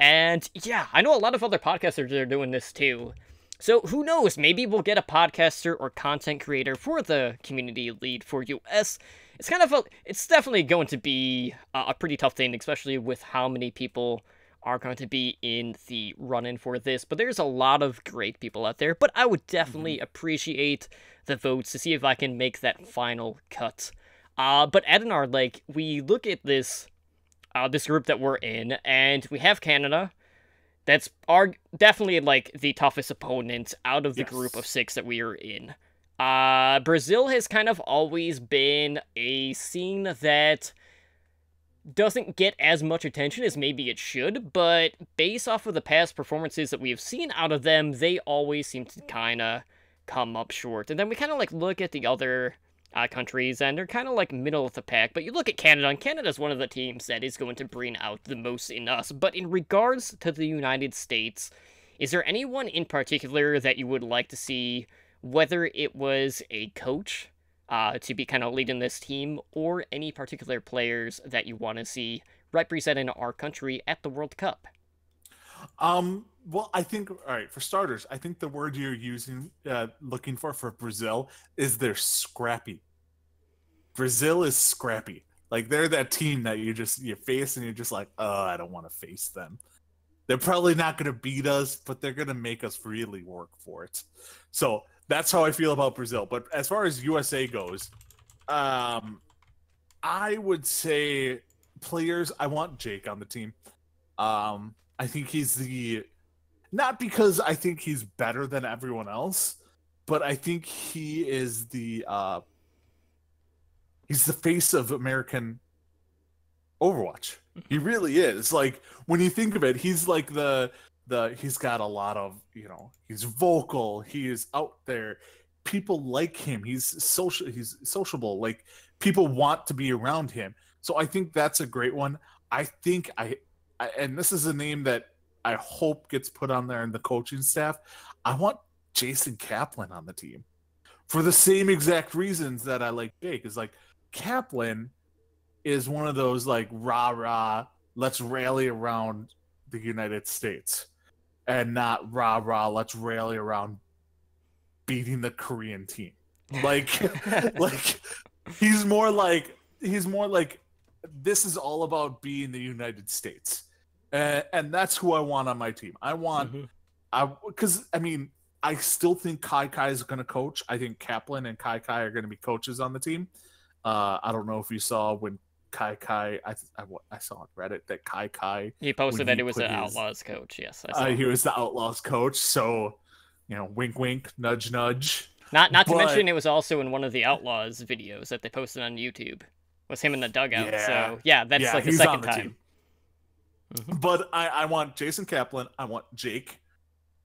And yeah, I know a lot of other podcasters are doing this too. So who knows, maybe we'll get a podcaster or content creator for the community lead for US. It's definitely going to be a pretty tough thing, especially with how many people are going to be in the run-in for this. But there's a lot of great people out there. But I would definitely appreciate the votes to see if I can make that final cut. But Adenar, like, we look at this group that we're in, and we have Canada. That's definitely, like, the toughest opponent out of the group of 6 that we are in. Brazil has kind of always been a scene that doesn't get as much attention as maybe it should, but based off of the past performances that we have seen out of them, they always seem to kind of come up short. And then we kind of, like, look at the other countries, and they're kind of, like, middle of the pack. But you look at Canada, and Canada's one of the teams that is going to bring out the most in us. But in regards to the United States, is there anyone in particular that you would like to see, whether it was a coach to be kind of leading this team, or any particular players that you want to see representing our country at the World Cup? Well, I think, all right, for starters, I think the word you're using, looking for Brazil, is they're scrappy. Brazil is scrappy. Like, they're that team that you face and you're just like, oh, I don't want to face them. They're probably not going to beat us, but they're going to make us really work for it. So that's how I feel about Brazil. But as far as USA goes, I would say players, I want Jake on the team. I think he's not because I think he's better than everyone else, but I think he is he's the face of American Overwatch. He really is. Like, when you think of it, he's like he's got a lot of, you know, he's vocal, he is out there. People like him. He's sociable. Like, people want to be around him. So I think that's a great one. I think and this is a name that I hope gets put on there in the coaching staff. I want Jason Kaplan on the team for the same exact reasons that I like Jake. Is like Kaplan is one of those like rah, let's rally around the United States, and not rah, let's rally around beating the Korean team. Like like he's more like this is all about being the United States. And that's who I want on my team. I want, because I mean, I still think Kai is going to coach. I think Kaplan and Kai are going to be coaches on the team. I don't know if you saw when Kai, I saw on Reddit that Kai. He posted that he was an Outlaws coach. Yes, I saw. He was the Outlaws coach. So, wink, wink, nudge, nudge. Not to mention, it was also in one of the Outlaws videos that they posted on YouTube. Was him in the dugout. Yeah. So yeah, that's like the second time. But I want Jason Kaplan. I want Jake.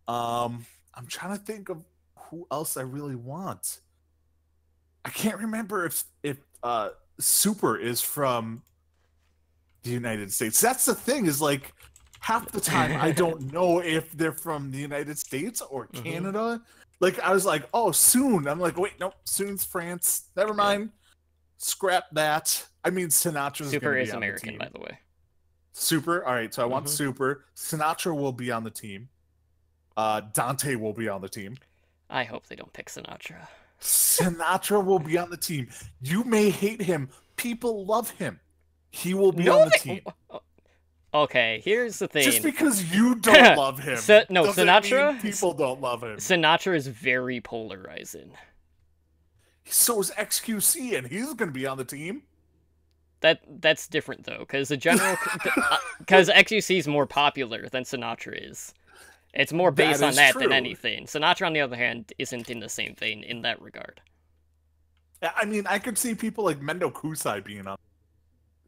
I'm trying to think of who else I really want. I can't remember if Super is from the United States. That's the thing, is like half the time I don't know if they're from the United States or Canada. Like I was like, oh, Soon. I'm like, wait, nope, Soon's France. Never mind. Scrap that. I mean, Sinatra's Super is American, by the way. Super. All right, so I want Super. Sinatra will be on the team. Dante will be on the team. I hope they don't pick Sinatra. Sinatra will be on the team. You may hate him. People love him. He will be on the team. Okay, here's the thing. Just because you don't love him, Sinatra. People don't love him. Sinatra is very polarizing. So is XQC, and he's going to be on the team. That's different though, because because XQC is more popular than Sinatra is. It's more based on that than anything. Sinatra, on the other hand, isn't in the same vein in that regard. I mean, I could see people like Mendo Kusai being on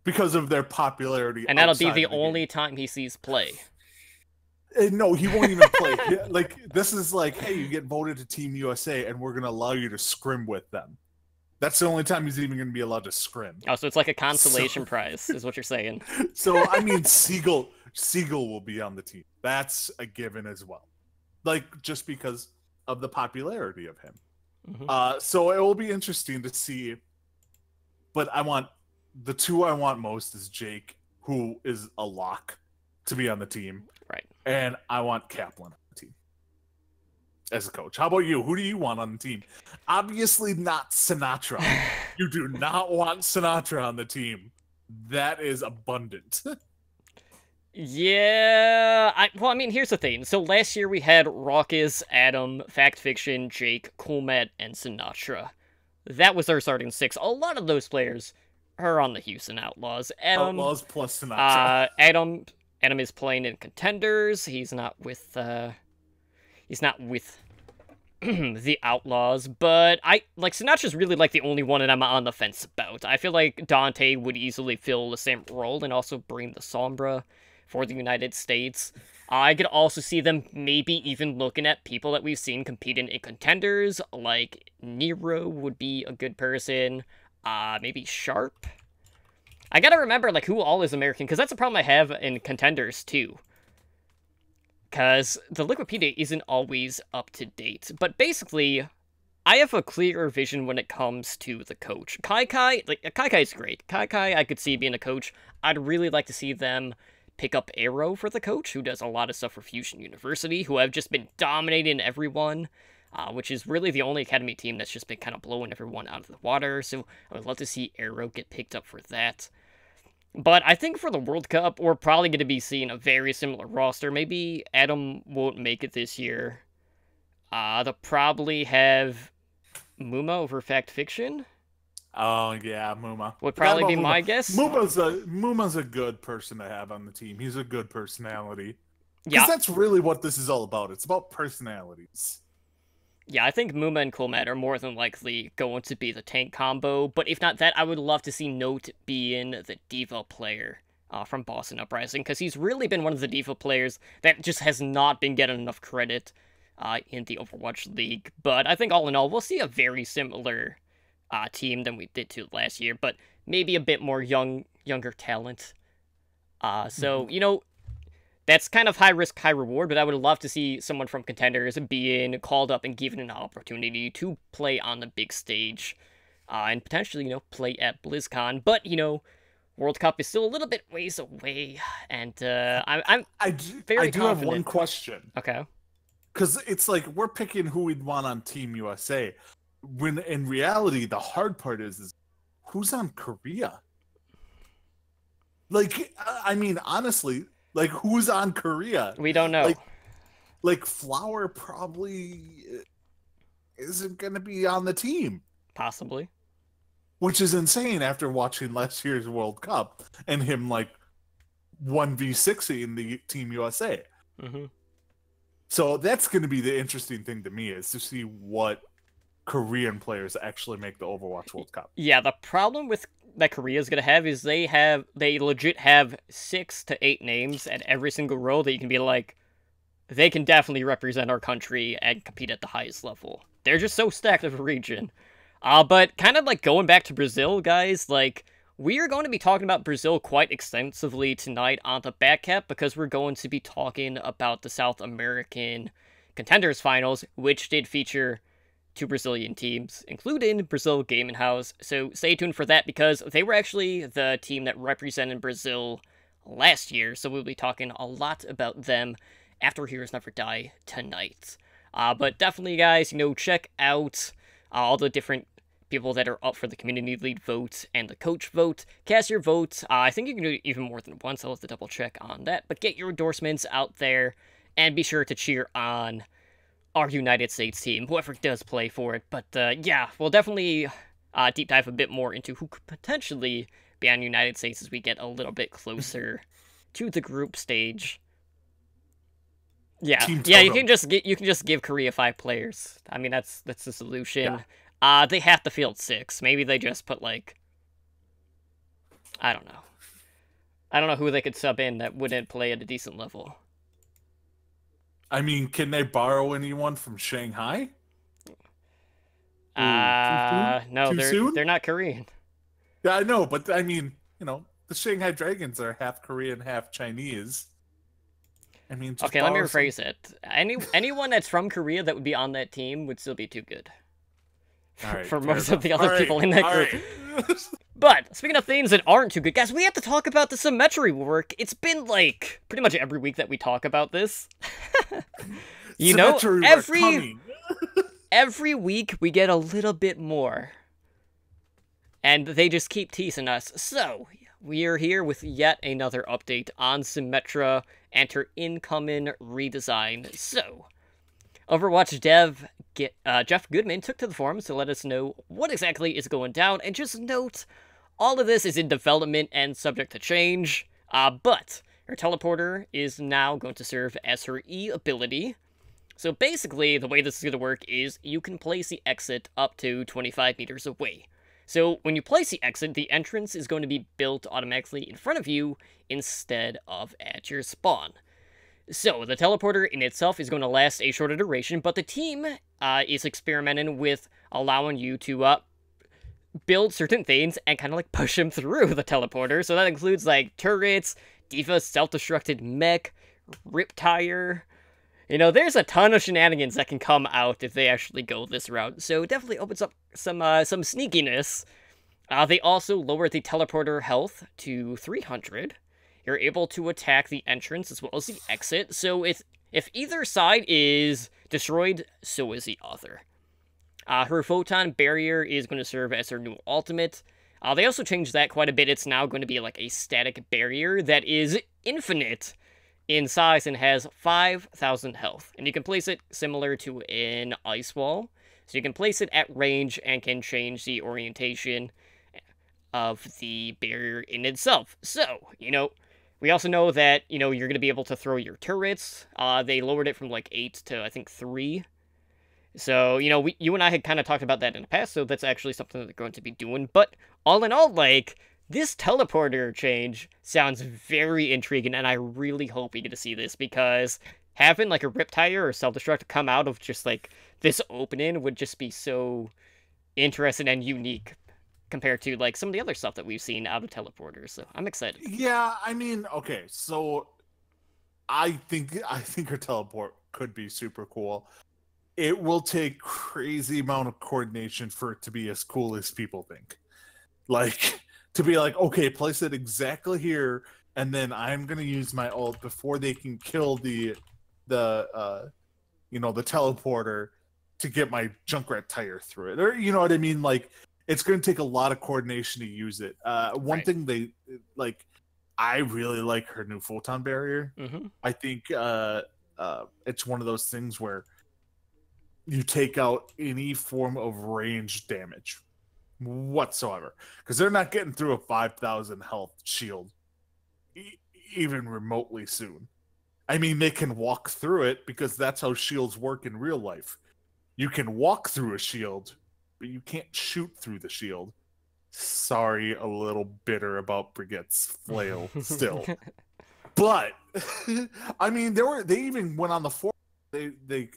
because of their popularity, and that'll be the only time he sees play. No, he won't even play. Like, this is like, hey, you get voted to Team USA, and we're going to allow you to scrim with them. That's the only time he's even going to be allowed to scrim. Oh, so it's like a consolation prize, is what you're saying. So, I mean, Siegel will be on the team. That's a given as well. Like, just because of the popularity of him. So it will be interesting to see. But the two I want most is Jake, who is a lock to be on the team. Right. And I want Kaplan on the team as a coach. How about you? Who do you want on the team? Obviously not Sinatra. You do not want Sinatra on the team. That is abundant. Yeah. I mean, here's the thing. So last year we had Raucus, Adam, Fact Fiction, Jake, Coolmat, and Sinatra. That was our starting six. A lot of those players are on the Houston Outlaws. Outlaws plus Sinatra. Adam is playing in Contenders. He's not with the Outlaws, but Sinatra's really like the only one that I'm on the fence about. I feel like Dante would easily fill the same role and also bring the Sombra for the United States. I could also see them maybe even looking at people that we've seen competing in Contenders, like Nero would be a good person. Maybe Sharp. I gotta remember, who all is American, because that's a problem I have in Contenders, too. Because the Liquipedia isn't always up to date. But basically, I have a clearer vision when it comes to the coach. Kai is great. Kai, I could see being a coach. I'd really like to see them pick up Arrow for the coach, who does a lot of stuff for Fusion University, who have just been dominating everyone. Which is really the only academy team that's just been kind of blowing everyone out of the water, so I would love to see Arrow get picked up for that. But I think for the World Cup, we're probably going to be seeing a very similar roster. Maybe Adam won't make it this year. They'll probably have Muma over Fact Fiction. Oh, yeah, Muma. Would probably be my guess. Muma's a good person to have on the team. He's a good personality. Yeah. Because that's really what this is all about. It's about personalities. Yeah, I think Muma and Coolmat are more than likely going to be the tank combo, but if not that, I would love to see Note being the Diva player from Boston Uprising, because he's really been one of the Diva players that just has not been getting enough credit in the Overwatch League. But I think all in all, we'll see a very similar team than we did to last year, but maybe a bit more younger talent. So, that's kind of high risk, high reward, but I would love to see someone from Contenders being called up and given an opportunity to play on the big stage, and potentially, play at BlizzCon. But, World Cup is still a little bit ways away, and I very do have confident. one question. Okay. Because it's like we're picking who we'd want on Team USA, when in reality the hard part is who's on Korea. Like, I mean, honestly, like who's on Korea? We don't know. Like Flower probably isn't going to be on the team. Possibly. Which is insane after watching last year's World Cup and him like 1v6 in the Team USA. Mm-hmm. So that's going to be the interesting thing to me, is to see what Korean players actually make the Overwatch World Cup. Yeah, the problem with that Korea's gonna have is they legit have 6 to 8 names at every single row that you can be like, they can definitely represent our country and compete at the highest level. They're just so stacked of a region. But kind of like going back to Brazil, guys, like, we are going to be talking about Brazil quite extensively tonight on the Backcap, because we're going to be talking about the South American Contenders Finals, which did feature 2 Brazilian teams, including Brazil Gaming House. So stay tuned for that, because they were actually the team that represented Brazil last year. So we'll be talking a lot about them after Heroes Never Die tonight. But definitely, guys, check out all the different people that are up for the community lead vote and the coach vote. Cast your vote. I think you can do it even more than once. I'll have to double check on that. But get your endorsements out there, and be sure to cheer on our United States team, whoever does play for it. But yeah, we'll definitely deep dive a bit more into who could potentially be on United States as we get a little bit closer to the group stage. Yeah, you can just give Korea 5 players. I mean, that's the solution. Yeah. They have to field 6. Maybe they just put like, I don't know who they could sub in that wouldn't play at a decent level. I mean, can they borrow anyone from Shanghai? No, they're not Korean. Yeah, I know, but I mean, the Shanghai Dragons are half Korean, half Chinese. I mean, okay, let me rephrase it. Anyone that's from Korea that would be on that team would still be too good. Right, for most of the other people in that group. Right. But, speaking of things that aren't too good, guys, we have to talk about the Symmetry work. It's been, like, pretty much every week that we talk about this. Every week we get a little bit more. And they just keep teasing us. So, we are here with yet another update on Symmetra and her incoming redesign. So, Overwatch dev Jeff Goodman took to the forums to let us know what exactly is going down, and just note, all of this is in development and subject to change, but her teleporter is now going to serve as her E ability. So basically, the way this is going to work is you can place the exit up to 25 meters away. So when you place the exit, the entrance is going to be built automatically in front of you instead of at your spawn. So, the teleporter in itself is going to last a shorter duration, but the team is experimenting with allowing you to build certain things and kind of like push them through the teleporter. So that includes like turrets, D.Va self-destructed mech, Riptire. There's a ton of shenanigans that can come out if they actually go this route. So it definitely opens up some sneakiness. They also lowered the teleporter health to 300. You're able to attack the entrance as well as the exit, so if either side is destroyed, so is the other. Her Photon Barrier is going to serve as her new ultimate. They also changed that quite a bit. It's now going to be like a static barrier that is infinite in size and has 5,000 health. And you can place it similar to an Ice Wall. So you can place it at range and can change the orientation of the barrier in itself. So, we also know that, you're going to be able to throw your turrets. They lowered it from, 8 to, I think, 3. So, you and I had kind of talked about that in the past, so that's actually something that they're going to be doing. But, all in all, this teleporter change sounds very intriguing, and I really hope we get to see this, because having, a Riptire or Self-Destruct come out of just, this opening would just be so interesting and unique compared to, some of the other stuff that we've seen out of teleporters. So I'm excited. Yeah, I mean, okay, so I think her teleport could be super cool. It will take crazy amount of coordination for it to be as cool as people think. Like, to be like, okay, place it exactly here, and then I'm gonna use my ult before they can kill the teleporter to get my Junkrat tire through it. Or you know what I mean? Like, it's gonna take a lot of coordination to use it. One thing they like, I really like her new photon barrier. Mm-hmm. I think it's one of those things where you take out any form of range damage whatsoever, because they're not getting through a 5,000 health shield even remotely soon. I mean, they can walk through it because that's how shields work in real life. You can walk through a shield, but you can't shoot through the shield. Sorry, a little bitter about Brigitte's flail still. But I mean, they even went on the forum.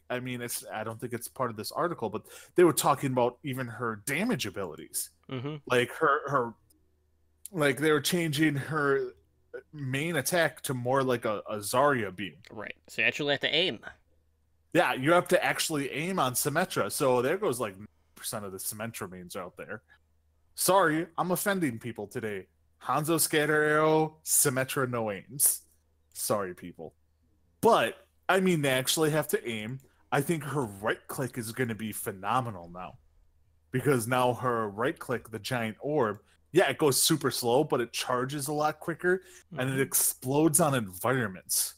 I mean, I don't think it's part of this article, but they were talking about even her damage abilities. Mm-hmm. Like her like they were changing her main attack to more like a Zarya beam. Right. So you actually have to aim. Yeah, you have to actually aim on Symmetra. So there goes like 9% of the Symmetra mains out there. Sorry, I'm offending people today. Hanzo scatter arrow, Symmetra no aims. Sorry, people. But I mean, they actually have to aim. I think her right click is going to be phenomenal now, because now her right click, the giant orb, yeah, it goes super slow, but it charges a lot quicker, and it explodes on environments.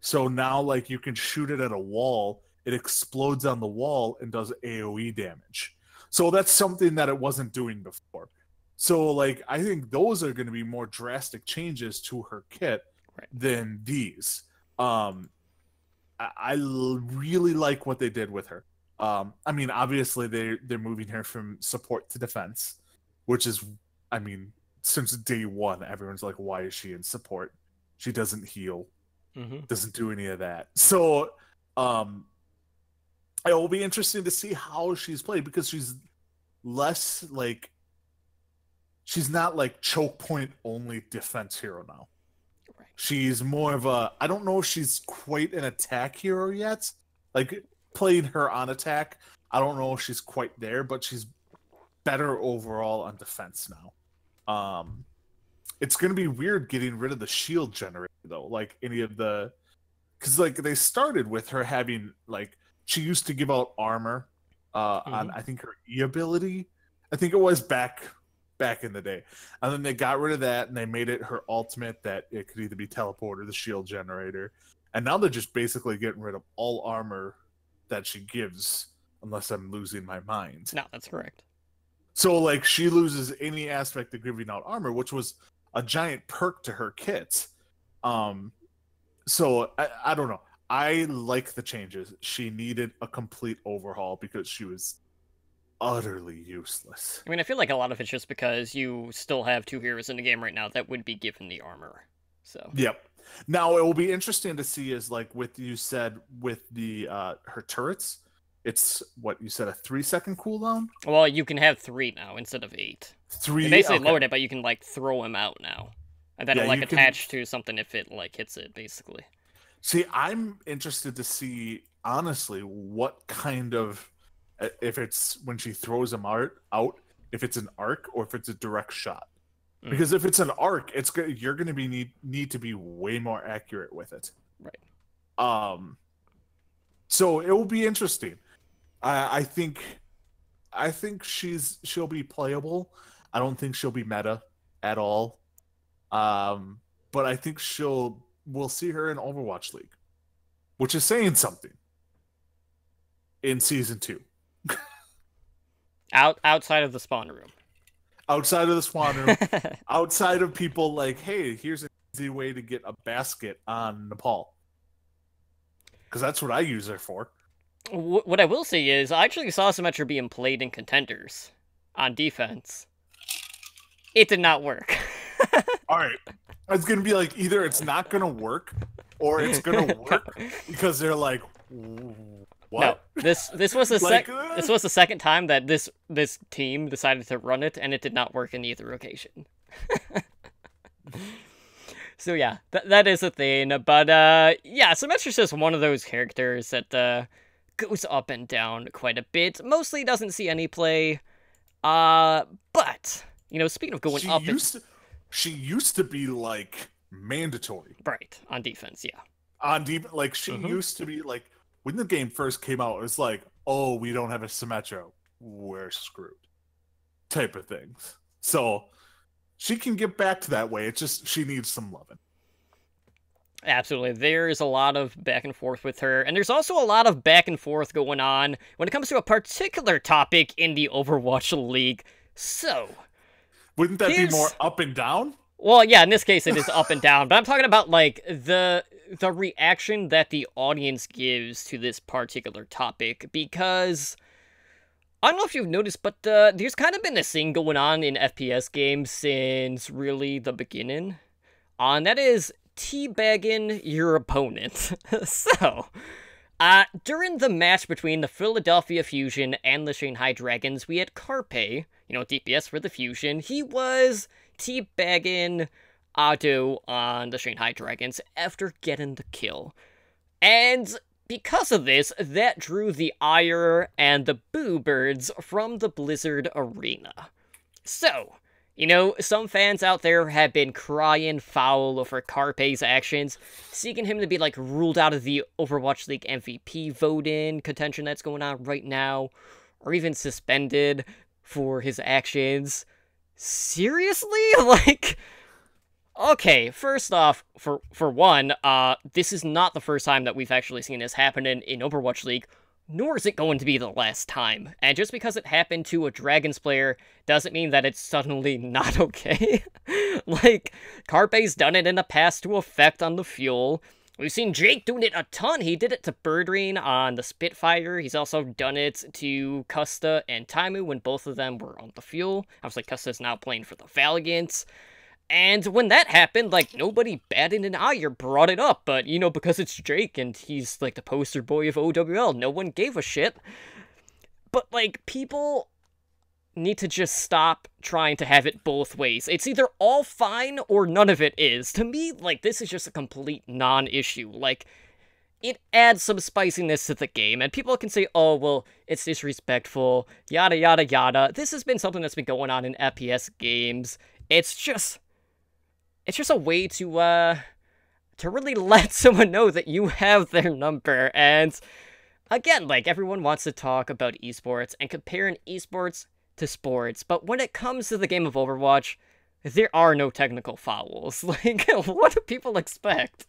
So now, like, you can shoot it at a wall, it explodes on the wall and does AoE damage. So that's something that it wasn't doing before. So, like, I think those are going to be more drastic changes to her kit than these. I really like what they did with her. I mean, obviously they're moving her from support to defense, which is, I mean, since day one, everyone's like, why is she in support? She doesn't heal, doesn't do any of that. So, it will be interesting to see how she's played, because she's less like, she's not like choke point only defense hero now. She's more of a, I don't know if she's quite an attack hero yet. Like, playing her on attack, I don't know if she's quite there, but she's better overall on defense now. It's going to be weird getting rid of the shield generator, though. Like, any of the... Because, like, they started with her having, like, she used to give out armor on, I think, her E ability. I think it was back in the day, and then they got rid of that and they made it her ultimate, that it could either be teleport or the shield generator, and now they're just basically getting rid of all armor that she gives, unless I'm losing my mind. No, that's correct. So, like, she loses any aspect of giving out armor, which was a giant perk to her kits. So I don't know, I like the changes. She needed a complete overhaul because she was utterly useless. I mean, I feel like a lot of it's just because you still have two heroes in the game right now that would be given the armor. So yep. Now it will be interesting to see is, like, with you said with the her turrets, it's what you said, a 3-second cooldown. Well, you can have 3 now instead of 8. 3. They basically lowered it, but you can like throw him out now, and then it'll like attach to something if it like hits it, basically. See, I'm interested to see honestly what kind of, if it's when she throws them out, if it's an arc or if it's a direct shot. Because if it's an arc, you're going to be need to be way more accurate with it. Right. So it will be interesting. I think she'll be playable. I don't think she'll be meta at all. But I think we'll see her in Overwatch League, which is saying something in season 2. Outside of the spawn room. Outside of the spawn room. Outside of people like, hey, here's an easy way to get a basket on Nepal. Because that's what I use her for. What I will say is, I actually saw Symmetra being played in contenders on defense. It did not work. All right. It's going to be like, either it's not going to work, or it's going to work because they're like, what? No, this was the this was the second time that this team decided to run it, and it did not work in either occasion. So yeah, that is a thing. But yeah, Symmetra's just one of those characters that goes up and down quite a bit. Mostly doesn't see any play. But you know, speaking of going She up, she used to be like mandatory right on defense, yeah. on deep. Like she Mhm. used to be like when the game first came out. It was like, oh, we don't have a Symmetra, we're screwed, type of things. So she can get back to that way. It's just she needs some loving. Absolutely. There's a lot of back and forth with her, and there's also a lot of back and forth going on when it comes to a particular topic in the Overwatch League. So, Wouldn't that be more up and down? well, yeah, in this case it is up and down, but I'm talking about like the reaction that the audience gives to this particular topic, because I don't know if you've noticed, but there's kind of been a thing going on in FPS games since really the beginning. And that is teabagging your opponent. So, during the match between the Philadelphia Fusion and the Shanghai Dragons, we had Carpe, you know, DPS for the Fusion. He was teabagging Ado on the Shanghai Dragons after getting the kill. And because of this, that drew the ire and the boo birds from the Blizzard arena. So, you know, some fans out there have been crying foul over Carpe's actions, seeking him to be, like, ruled out of the Overwatch League MVP voting contention that's going on right now, or even suspended for his actions. Seriously? Like, okay, first off, for one, this is not the first time that we've actually seen this happen in Overwatch League, nor is it going to be the last time. And just because it happened to a Dragons player doesn't mean that it's suddenly not okay. Like, Carpe's done it in the past to Effect on the Fuel. We've seen Jake doing it a ton. He did it to Birdring on the Spitfire. He's also done it to Custa and Taimu when both of them were on the Fuel. Obviously, Custa's now playing for the Valiant. And when that happened, like, nobody batted an eye or brought it up, but, you know, because it's Jake and he's, like, the poster boy of OWL, no one gave a shit. But, like, people need to just stop trying to have it both ways. It's either all fine or none of it is. To me, like, this is just a complete non-issue. Like, it adds some spiciness to the game, and people can say, oh, well, it's disrespectful, yada yada yada. This has been something that's been going on in FPS games. It's just a way to really let someone know that you have their number. And again, like, everyone wants to talk about esports and comparing esports to sports, but when it comes to the game of Overwatch, there are no technical fouls. Like, what do people expect?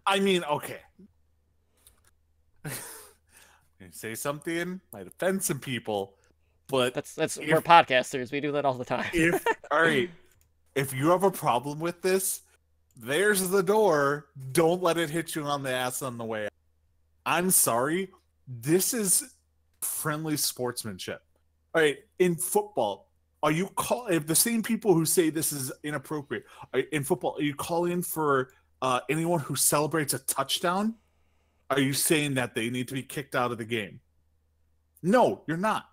I mean, okay. Say something might offend some people, but We're podcasters. We do that all the time. All right. If you have a problem with this, there's the door. Don't let it hit you on the ass on the way out. I'm sorry. This is friendly sportsmanship. All right. In football, if the same people who say this is inappropriate in football, are you calling for anyone who celebrates a touchdown? Are you saying that they need to be kicked out of the game? No, you're not.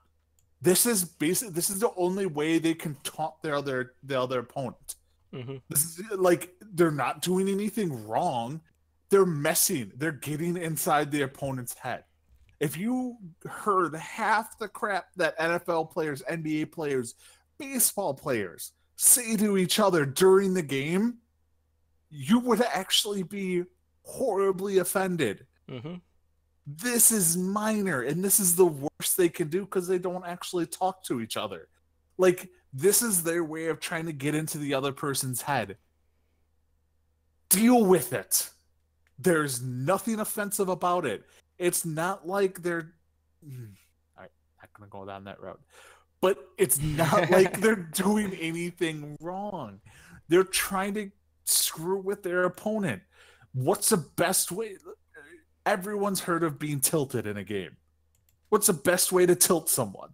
This is the only way they can taunt the other opponent. Mm-hmm. This is like, they're not doing anything wrong. They're messing. They're getting inside the opponent's head. If you heard half the crap that NFL players, NBA players, baseball players say to each other during the game, you would actually be horribly offended. Mm-hmm. This is minor, and this is the worst they can do because they don't actually talk to each other. Like, this is their way of trying to get into the other person's head. Deal with it. There's nothing offensive about it. It's not like they're... I'm not going to go down that road. But it's not like they're doing anything wrong. They're trying to screw with their opponent. What's the best way... Everyone's heard of being tilted in a game. What's the best way to tilt someone?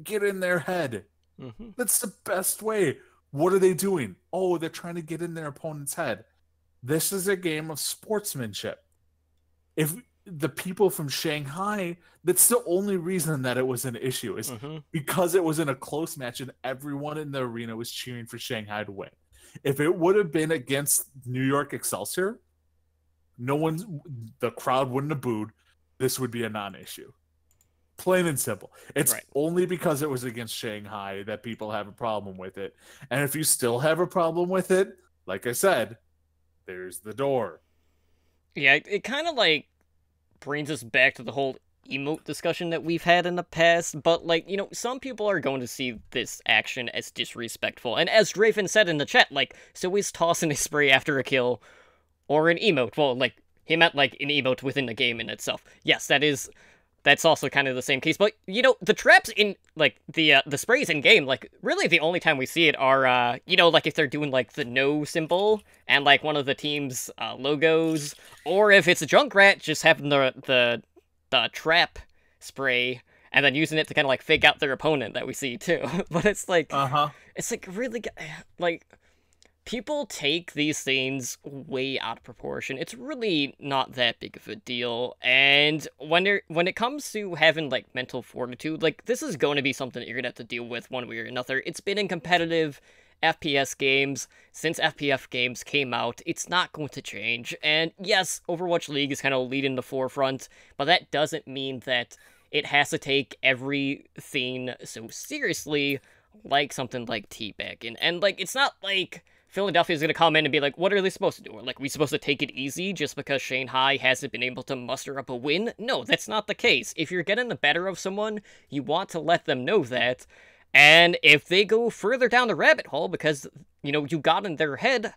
Get in their head. Mm-hmm. That's the best way. What are they doing? Oh, they're trying to get in their opponent's head. This is a game of sportsmanship. If the people from Shanghai, that's the only reason that it was an issue, is because it was in a close match and everyone in the arena was cheering for Shanghai to win. If it would have been against New York Excelsior, the crowd wouldn't have booed. This would be a non-issue. Plain and simple. It's Right. only because it was against Shanghai that people have a problem with it. And if you still have a problem with it, like I said, there's the door. Yeah, it kind of like brings us back to the whole emote discussion that we've had in the past, but like, you know, some people are going to see this action as disrespectful. And as Draven said in the chat, like, so is tossing a spray after a kill or an emote. Well, like, he meant like an emote within the game in itself. Yes, that's also kind of the same case. But, you know, the traps in, like, the sprays in game, like, really the only time we see it are, you know, like, if they're doing, like, the no symbol and, like, one of the team's logos, or if it's a Junkrat, just having the trap spray and then using it to kind of, like, fake out their opponent that we see, too. But it's, like, it's, like, really, like, people take these things way out of proportion. It's really not that big of a deal. And when it comes to having, like, mental fortitude, like, this is going to be something that you're gonna have to deal with one way or another. It's been in competitive FPS games since FPS games came out. It's not going to change. And yes, Overwatch League is kind of leading the forefront, but that doesn't mean that it has to take everything so seriously like something like teabagging. And, like, it's not like Philadelphia is going to come in and be like, what are they supposed to do? Like, we supposed to take it easy just because Shanghai hasn't been able to muster up a win? No, that's not the case. If you're getting the better of someone, you want to let them know that. And if they go further down the rabbit hole because, you know, you got in their head,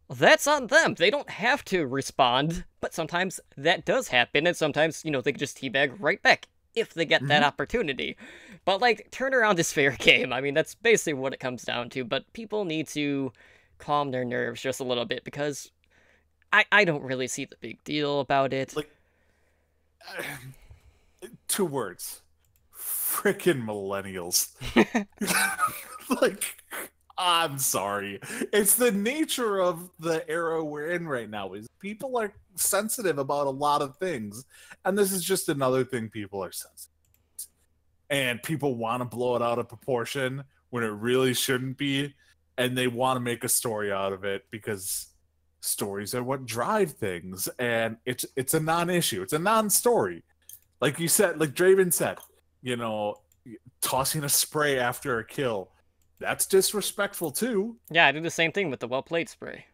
that's on them. They don't have to respond, but sometimes that does happen, and sometimes, you know, they can just teabag right back if they get that opportunity. But, like, turnaround is fair game. I mean, that's basically what it comes down to, but people need to calm their nerves just a little bit because I don't really see the big deal about it. Like, 2 words. Frickin' millennials. Like, I'm sorry. It's the nature of the era we're in right now is people are sensitive about a lot of things. And this is just another thing people are sensitive. And people want to blow it out of proportion when it really shouldn't be. And they want to make a story out of it because stories are what drive things. And it's a non-issue. It's a non-story. Like you said, like Draven said, you know, tossing a spray after a kill, that's disrespectful too. Yeah, I do the same thing with the well-played spray.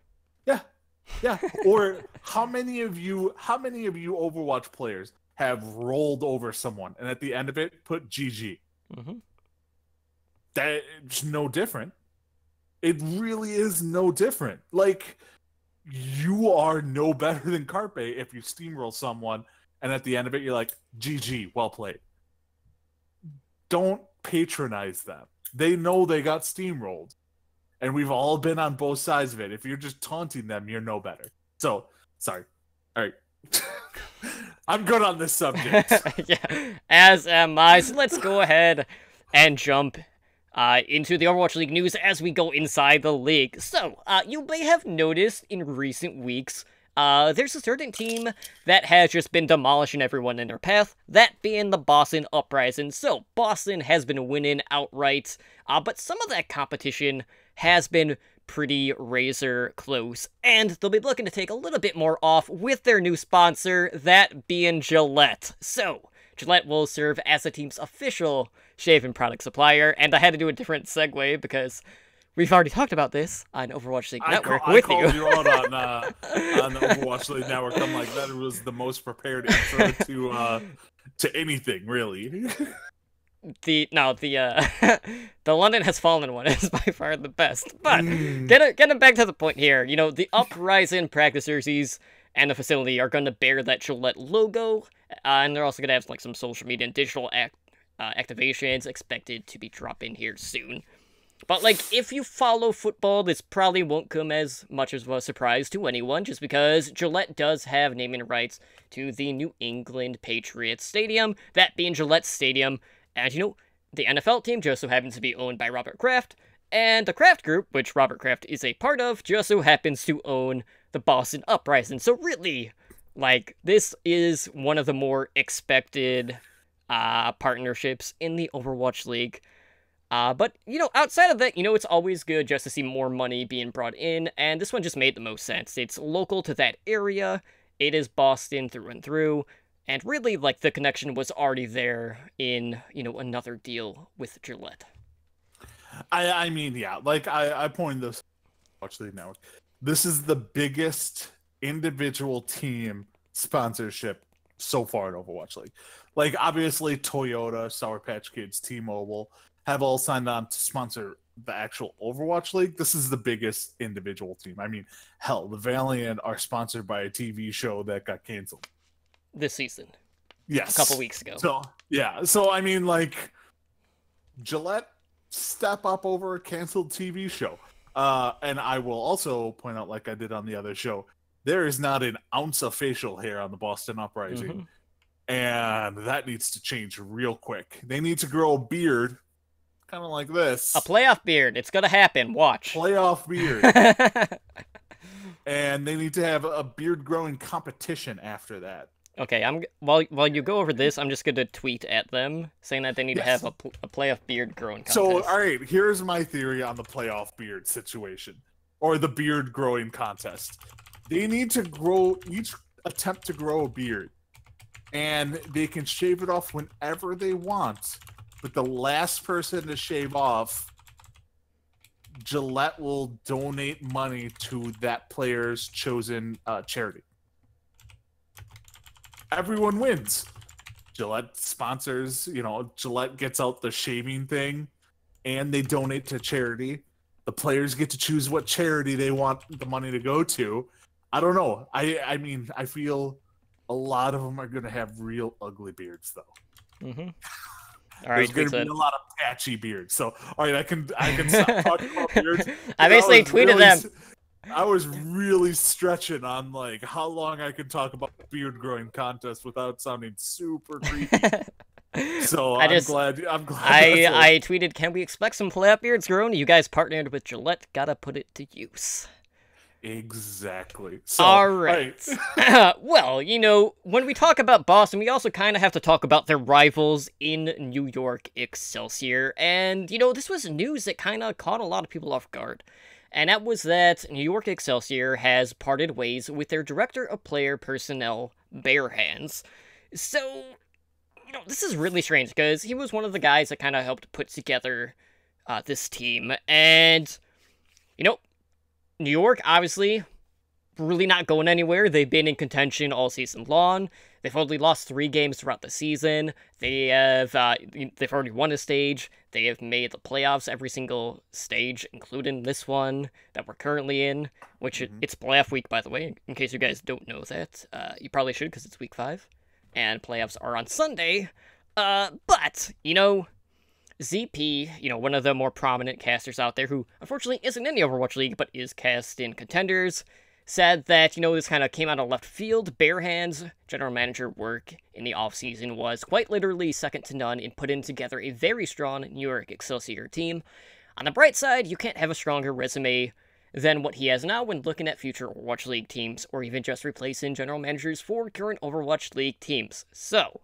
Yeah. Or how many of you Overwatch players have rolled over someone and at the end of it put GG? That's no different. It really is no different. Like, you are no better than Carpe if you steamroll someone and at the end of it you're like, GG, well played. Don't patronize them. They know they got steamrolled. And we've all been on both sides of it. If you're just taunting them, you're no better. So, sorry. All right. I'm good on this subject. Yeah, as am I. So let's go ahead and jump into the Overwatch League news as we go inside the league. So, you may have noticed in recent weeks, there's a certain team that has just been demolishing everyone in their path, that being the Boston Uprising. So, Boston has been winning outright, but some of that competition has been pretty razor close, and they'll be looking to take a little bit more off with their new sponsor, that being Gillette. So, Gillette will serve as the team's official shaving product supplier, and I had to do a different segue because we've already talked about this on Overwatch League Network with you. I called you out on the Overwatch League Network. I'm like, that was the most prepared intro to anything, really. The London Has Fallen one is by far the best. But getting back to the point here, you know, the Uprising practice jerseys and the facility are going to bear that Gillette logo, and they're also going to have like some social media and digital activations expected to be dropping here soon. But, like, if you follow football, this probably won't come as much of a surprise to anyone, just because Gillette does have naming rights to the New England Patriots Stadium, that being Gillette Stadium. And, you know, the NFL team just so happens to be owned by Robert Kraft, and the Kraft Group, which Robert Kraft is a part of, just so happens to own the Boston Uprising. So, really, like, this is one of the more expected partnerships in the Overwatch League. But, outside of that, it's always good just to see more money being brought in, and this one just made the most sense. It's local to that area, it is Boston through and through, and really, like, the connection was already there in, another deal with Gillette. I mean, yeah, like, I pointed this, watch League Network. This is the biggest individual team sponsorship so far in Overwatch League. Like, obviously, Toyota, Sour Patch Kids, T-Mobile have all signed on to sponsor the actual Overwatch League. This is the biggest individual team. I mean, hell, the Valiant are sponsored by a TV show that got canceled This season. Yes. A couple weeks ago. So, yeah. So, I mean, like, Gillette, step up over a canceled TV show. And I will also point out, like I did on the other show, there is not an ounce of facial hair on the Boston Uprising. And that needs to change real quick. They need to grow a beard, kind of like this. A playoff beard. It's gonna happen. Watch. Playoff beard. And they need to have a beard growing competition after that. Okay, while you go over this, I'm just gonna tweet at them saying that they need to have a playoff beard growing contest. So, all right, here's my theory on the playoff beard situation, or the beard growing contest. They need to each attempt to grow a beard, and they can shave it off whenever they want. But the last person to shave off, Gillette will donate money to that player's chosen charity. Everyone wins. Gillette sponsors, Gillette gets out the shaving thing, and they donate to charity. The players get to choose what charity they want the money to go to. I don't know. I mean, I feel a lot of them are going to have real ugly beards, though. All right, there's going to be a lot of patchy beards. So, all right, I can stop talking about beards. I basically tweeted them. I was really stretching on like how long I could talk about beard growing contest without sounding super creepy. So I'm glad. I tweeted, "Can we expect some playoff beards grown?" You guys partnered with Gillette. Gotta put it to use. Exactly. So, all right. Well, when we talk about Boston, we also kind of have to talk about their rivals in New York, Excelsior. And, this was news that kind of caught a lot of people off guard. And that was that New York Excelsior has parted ways with their director of player personnel, Bare Hands. So, this is really strange because he was one of the guys that kind of helped put together this team. And, New York, obviously, really not going anywhere. They've been in contention all season long. They've only lost 3 games throughout the season. They've already won a stage. They have made the playoffs every single stage, including this one that we're currently in, which it's playoff week, by the way, in case you guys don't know that. You probably should, because it's week 5, and playoffs are on Sunday. But, ZP, one of the more prominent casters out there, who unfortunately isn't in the Overwatch League, but is cast in Contenders, said that, this kind of came out of left field. Bare Hands' general manager work in the offseason was quite literally second to none in putting together a very strong New York Excelsior team. On the bright side, you can't have a stronger resume than what he has now when looking at future Overwatch League teams, or even just replacing general managers for current Overwatch League teams. So,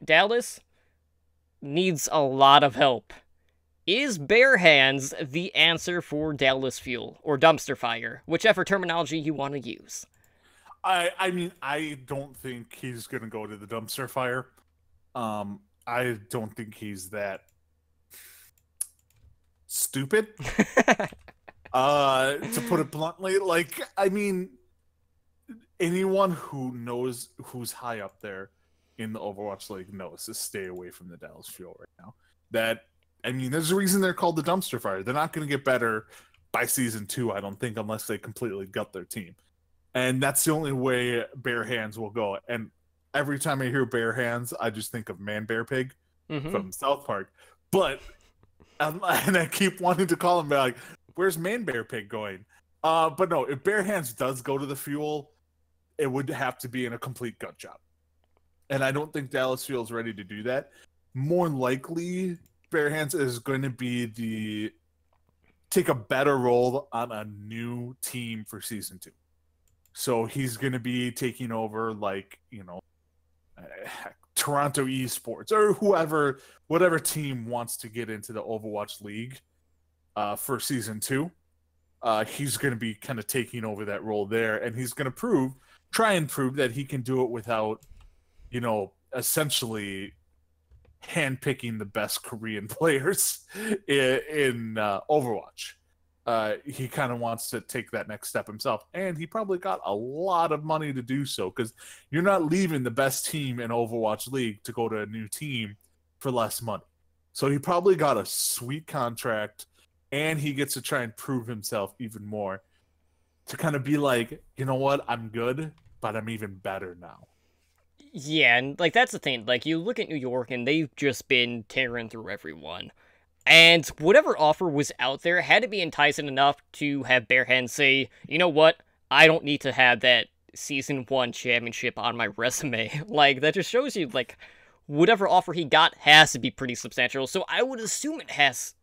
Dallas needs a lot of help. Is Bare Hands the answer for Dallas Fuel, or dumpster fire, whichever terminology you want to use? I mean, I don't think he's going to go to the dumpster fire. I don't think he's that stupid. To put it bluntly, like, I mean, anyone who knows who's high up there in the Overwatch League knows to stay away from the Dallas Fuel right now. There's a reason they're called the dumpster fire. They're not going to get better by season 2, I don't think, unless they completely gut their team. And that's the only way Bare Hands will go. And every time I hear Bare Hands, I just think of Man Bear Pig from South Park. But, and I keep wanting to call him like, where's Man Bear Pig going? But no, if Bare Hands does go to the Fuel, it would have to be in a complete gut job. And I don't think Dallas Fuel's ready to do that. More likely, Bare Hands is going to be take a better role on a new team for season 2. So he's going to be taking over, like, Toronto Esports or whatever team wants to get into the Overwatch League for season 2. He's going to be kind of taking over that role there, and he's going to try and prove that he can do it without, essentially handpicking the best Korean players in Overwatch. He kind of wants to take that next step himself, and he probably got a lot of money to do so, because you're not leaving the best team in Overwatch League to go to a new team for less money. So he probably got a sweet contract, and he gets to try and prove himself even more to kind of be like, you know what, I'm good, but I'm even better now. Yeah, and, like, that's the thing. Like, you look at New York, and they've just been tearing through everyone. And whatever offer was out there had to be enticing enough to have Barehand say, you know what, I don't need to have that Season 1 championship on my resume. Like, that just shows you, like, whatever offer he got has to be pretty substantial. So I would assume it has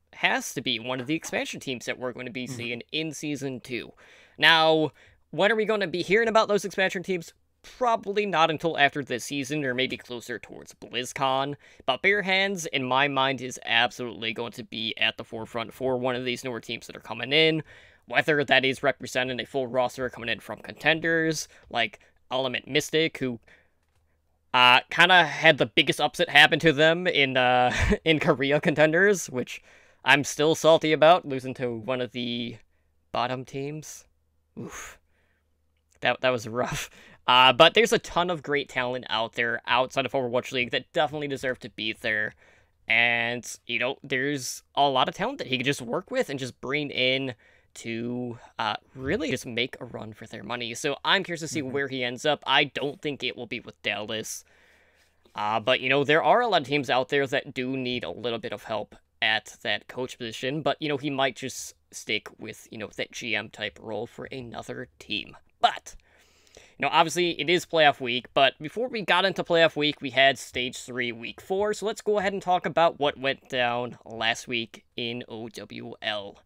to be one of the expansion teams that we're going to be seeing in Season 2. Now, when are we going to be hearing about those expansion teams? Probably not until after this season, or maybe closer towards BlizzCon. But Bare Hands, in my mind, is absolutely going to be at the forefront for one of these newer teams that are coming in. Whether that is representing a full roster coming in from contenders, like Element Mystic, who kind of had the biggest upset happen to them in Korea contenders, which I'm still salty about, losing to one of the bottom teams. Oof. That was rough. But there's a ton of great talent out there outside of Overwatch League that definitely deserve to be there. And, there's a lot of talent that he could just work with and just bring in to really just make a run for their money. So I'm curious to see where he ends up. I don't think it will be with Dallas. But, there are a lot of teams out there that do need a little bit of help at that coach position. But, he might just stick with, that GM type role for another team. But obviously, it is playoff week, but before we got into playoff week, we had Stage 3, Week 4, so let's go ahead and talk about what went down last week in OWL.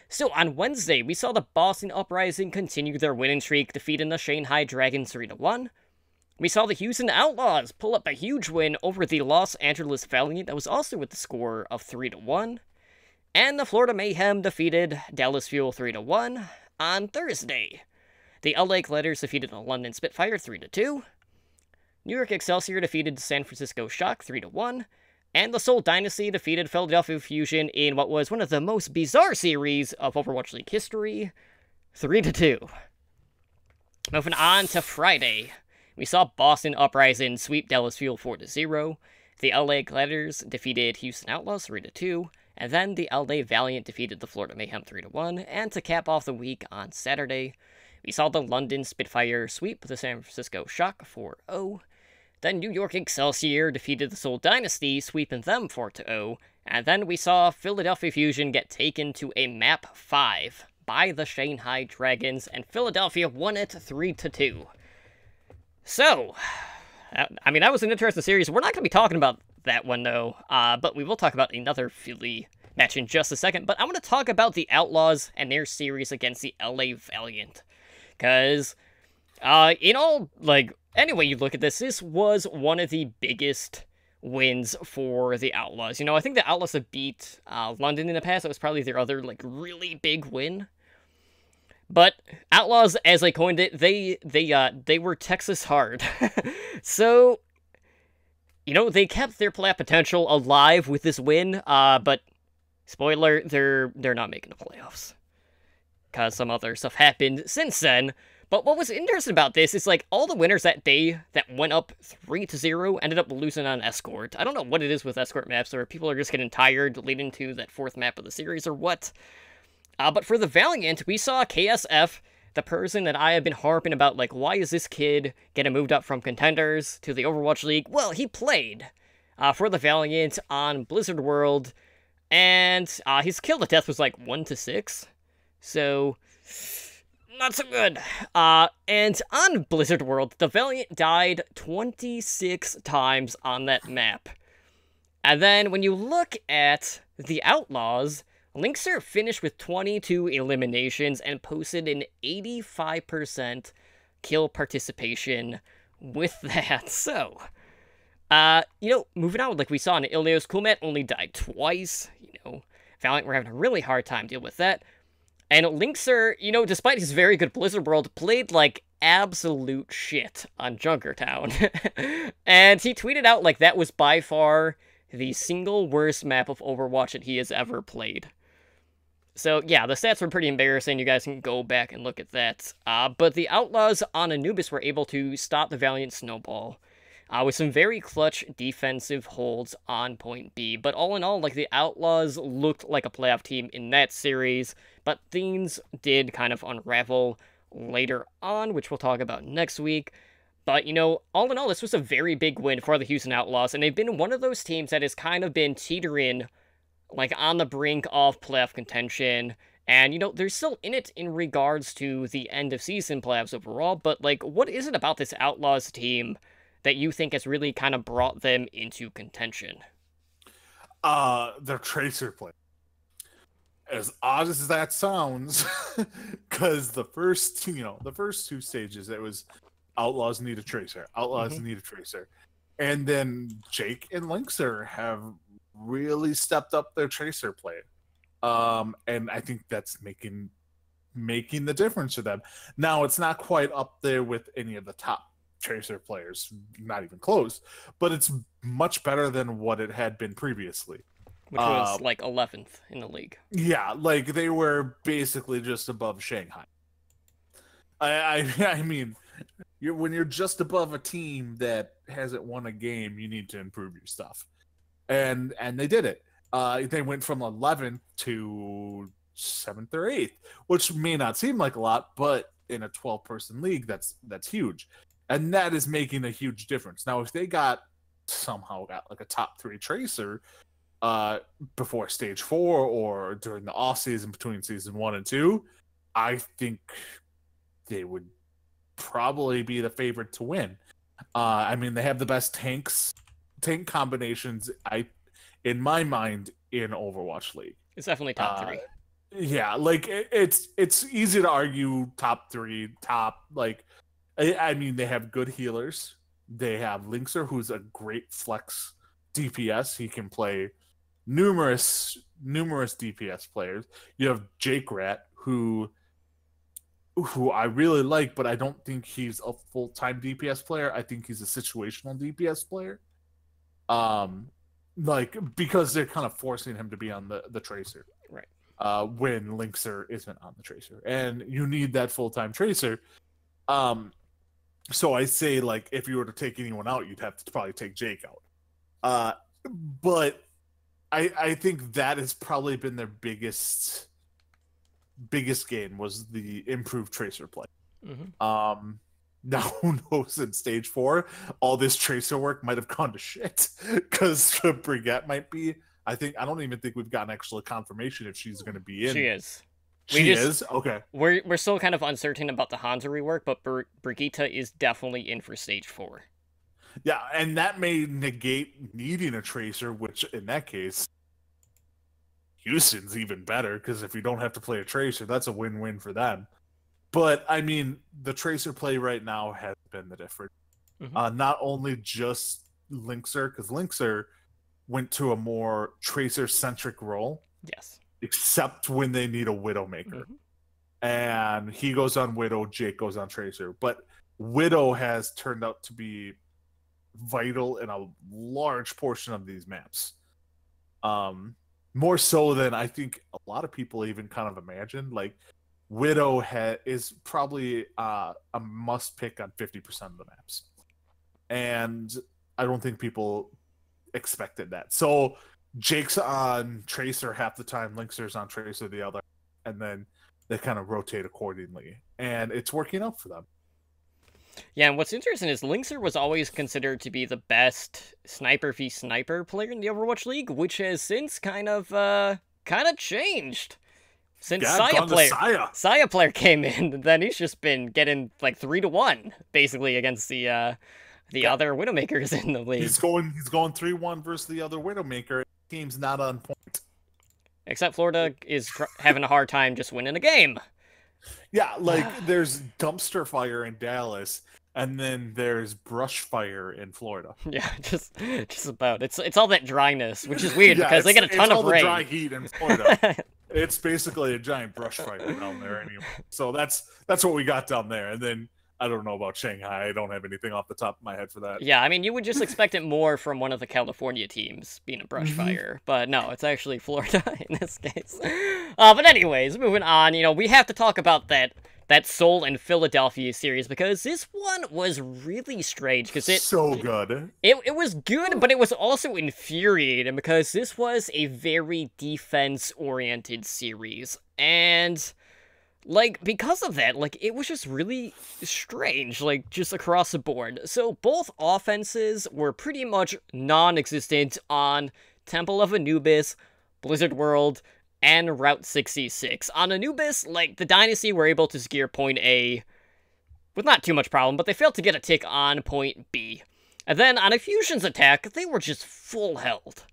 So, on Wednesday, we saw the Boston Uprising continue their winning streak, defeating the Shanghai Dragons 3-1. We saw the Houston Outlaws pull up a huge win over the Los Angeles Valiant that was also with the score of 3-1. And the Florida Mayhem defeated Dallas Fuel 3-1 on Thursday. The LA Gliders defeated the London Spitfire 3-2. New York Excelsior defeated San Francisco Shock 3-1. And the Seoul Dynasty defeated Philadelphia Fusion in what was one of the most bizarre series of Overwatch League history, 3-2. Moving on to Friday, we saw Boston Uprising sweep Dallas Fuel 4-0. The LA Gliders defeated Houston Outlaws 3-2. And then the LA Valiant defeated the Florida Mayhem 3-1. And to cap off the week on Saturday, we saw the London Spitfire sweep the San Francisco Shock 4-0. Then New York Excelsior defeated the Seoul Dynasty, sweeping them 4-0. And then we saw Philadelphia Fusion get taken to a map 5 by the Shanghai Dragons, and Philadelphia won it 3-2. So, that was an interesting series. We're not going to be talking about that one, though, but we will talk about another Philly match in just a second. But I want to talk about the Outlaws and their series against the LA Valiant. Because, any way you look at this was one of the biggest wins for the Outlaws. I think the Outlaws have beat London in the past. That was probably their other, really big win. But Outlaws, as I coined it, they were Texas hard. So, they kept their playoff potential alive with this win, but, spoiler, they're not making the playoffs. Because some other stuff happened since then. But what was interesting about this is, all the winners that day that went up 3-0 ended up losing on Escort. I don't know what it is with Escort maps, or people are just getting tired leading to that 4th map of the series, or what. But for the Valiant, we saw KSF, the person that I have been harping about, why is this kid getting moved up from contenders to the Overwatch League? Well, he played for the Valiant on Blizzard World, and his kill to death was 1-6. So, not so good. And on Blizzard World, the Valiant died 26 times on that map. And then when you look at the Outlaws, Linkser finished with 22 eliminations and posted an 85% kill participation with that. So, Moving on, like we saw in Ilios, Kumat only died twice. Valiant were having a really hard time dealing with that. And Linkser, despite his very good Blizzard World, played like absolute shit on Junkertown. And he tweeted out like that was by far the single worst map of Overwatch that he has ever played. So yeah, the stats were pretty embarrassing. You guys can go back and look at that. But the Outlaws on Anubis were able to stop the Valiant snowball with some very clutch defensive holds on point B. But all in all, like the Outlaws looked like a playoff team in that series, but things did kind of unravel later on, which we'll talk about next week. But, all in all, this was a very big win for the Houston Outlaws, and they've been one of those teams that has kind of been teetering like on the brink of playoff contention, and they're still in it in regards to the end of season playoffs overall, but like what is it about this Outlaws team that you think has really kind of brought them into contention? Their Tracer play. As odd as that sounds, because the first two stages, it was Outlaws need a Tracer, Outlaws need a Tracer, and then Jake and Linkser have really stepped up their Tracer play, and I think that's making the difference for them. Now it's not quite up there with any of the top Tracer players, not even close, but it's much better than what it had been previously, which was like 11th in the league. Yeah, like they were basically just above Shanghai. I mean, when you're just above a team that hasn't won a game, you need to improve your stuff. And they did it. They went from 11th to 7th or 8th, which may not seem like a lot, but in a 12-person league, that's huge. And that is making a huge difference. Now, if they somehow got like a top 3 Tracer before stage 4 or during the off season between season 1 and 2, I think they would probably be the favorite to win. I mean, they have the best tank combinations, in my mind, in Overwatch League. It's definitely top 3. Yeah, like it's easy to argue top 3, like I mean, they have good healers. They have Linkser, who's a great flex DPS. He can play numerous DPS players. You have Jake Rat, who I really like, but I don't think he's a full-time DPS player. I think he's a situational DPS player. Like, because they're kind of forcing him to be on the Tracer. Right. When Linkser isn't on the Tracer. And you need that full-time Tracer. So I say, like, if you were to take anyone out, you'd have to probably take Jake out. But I think that has probably been their biggest gain, was the improved Tracer play. Now, who knows, in stage 4, all this Tracer work might have gone to shit, because Brigitte might be. I don't even think we've gotten actual confirmation if she's going to be in. She is. She is? Okay. We're still kind of uncertain about the Hanzo rework, but Brigitte is definitely in for stage 4. Yeah, and that may negate needing a Tracer, which in that case, Houston's even better, because if you don't have to play a Tracer, that's a win-win for them. But, I mean, the Tracer play right now has been the difference. Not only just Linkser, because Linkser went to a more Tracer-centric role. Yes. Except when they need a Widowmaker. And he goes on Widow, Jake goes on Tracer. But Widow has turned out to be vital in a large portion of these maps. More so than I think a lot of people even kind of imagined. Like, Widow is probably a must pick on 50% of the maps. And I don't think people expected that. So Jake's on Tracer half the time, Linkser's on Tracer the other, and then they kind of rotate accordingly. And it's working out for them. Yeah, and what's interesting is Linkser was always considered to be the best sniper v sniper player in the Overwatch League, which has since kind of changed. Since Saya player came in, then he's just been getting like 3-1 basically against the other Widowmakers in the league. He's going 3-1 versus the other Widowmaker. Team's not on point. Except Florida is having a hard time just winning a game. Yeah, like there's dumpster fire in Dallas, and then there's brush fire in Florida. Yeah, just about. It's all that dryness, which is weird Yeah, because they get a ton it's of all the rain. dry heat in Florida. It's basically a giant brush fire down there anyway. So that's what we got down there. And then I don't know about Shanghai. I don't have anything off the top of my head for that. Yeah, I mean, you would just expect it more from one of the California teams being a brush fire, but no, it's actually Florida in this case. But anyways, moving on, we have to talk about that Seoul and Philadelphia series because this one was really strange because so good. It was good, but it was also infuriating because this was a very defense-oriented series, and because of that, it was just really strange, just across the board. So both offenses were pretty much non-existent on Temple of Anubis, Blizzard World, and Route 66. On Anubis, the Dynasty were able to secure point A with not too much problem, but they failed to get a tick on point B. And then on a Fusion's attack, they were just full held.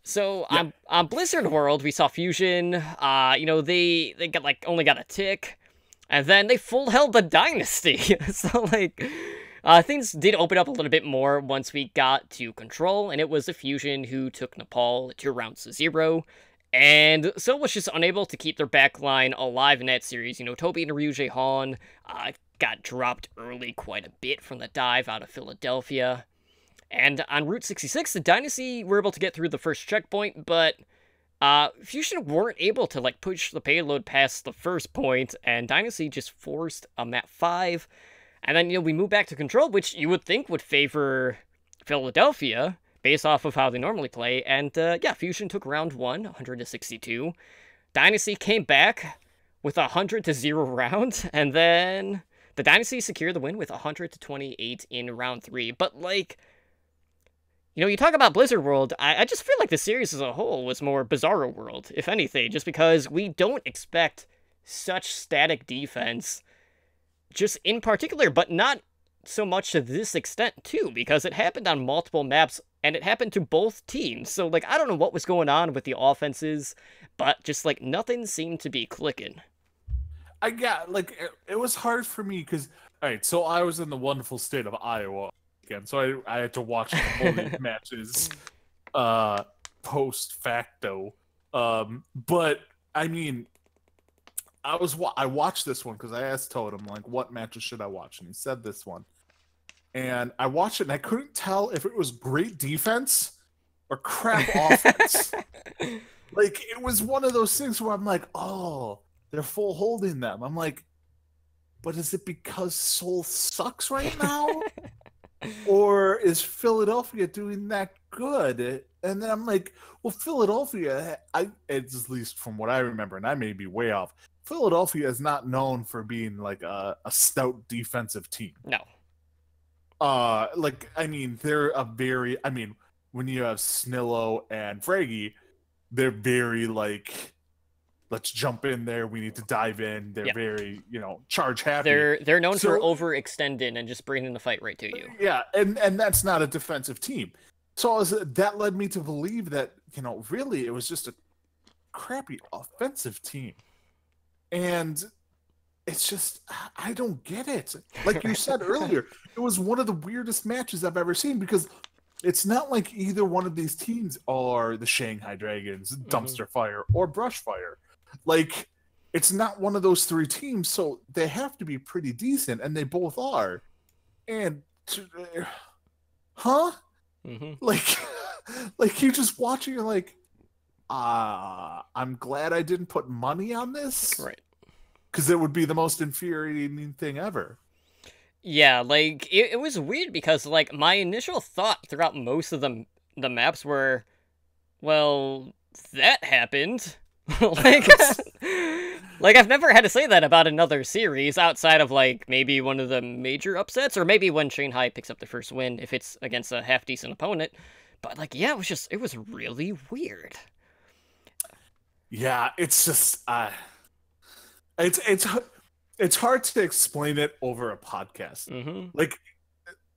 So on Blizzard World, we saw Fusion, they got only got a tick, and then they full held the Dynasty. So things did open up a little bit more once we got to Control, and it was the Fusion who took Nepal 2 rounds to 0. And Seoul was just unable to keep their backline alive in that series. Toby and Ryu Jae-han got dropped early quite a bit from the dive out of Philadelphia. And on Route 66, the Dynasty were able to get through the first checkpoint, but Fusion weren't able to push the payload past the first point, and Dynasty just forced a map 5. And then, we move back to Control, which you would think would favor Philadelphia, based off of how they normally play, and Fusion took round 1, 100-62. Dynasty came back with 100-0 round, and then the Dynasty secured the win with 100-28 in round 3. But, you talk about Blizzard World, I just feel like the series as a whole was more Bizarro World, if anything, just because we don't expect such static defense, just in particular, but not so much to this extent, too, because it happened on multiple maps, and it happened to both teams. So, I don't know what was going on with the offenses, but just, nothing seemed to be clicking. It was hard for me because, all right, so I was in the wonderful state of Iowa again, so I had to watch all these matches post facto. But, I mean, I watched this one because I asked Totem, what matches should I watch? And he said this one. And I watched it, and I couldn't tell if it was great defense or crap offense. It was one of those things where I'm like, oh, they're full holding them. I'm like, but is it because Seoul sucks right now? Or is Philadelphia doing that good? And then I'm like, well, Philadelphia, at least from what I remember, and I may be way off, Philadelphia is not known for being a stout defensive team. No. They're when you have Snillo and Fraggy, they're very let's jump in there, we need to dive in. They're very, charge happy. They're known for overextending and just bringing the fight right to you. Yeah, and that's not a defensive team. So that led me to believe that, really it was just a crappy offensive team. And it's just, I don't get it. Like you said earlier, it was one of the weirdest matches I've ever seen because it's not like either one of these teams are the Shanghai Dragons, Dumpster Fire, or Brush Fire. It's not one of those 3 teams, so they have to be pretty decent, and they both are. And, you just watch it, you're like, I'm glad I didn't put money on this. Right. Because it would be the most infuriating thing ever. Yeah, it was weird because, my initial thought throughout most of the maps were, well, that happened. I've never had to say that about another series outside of, maybe one of the major upsets, or maybe when Shanghai picks up the first win if it's against a half-decent opponent. But, it was really weird. Yeah, it's just, it's hard to explain it over a podcast.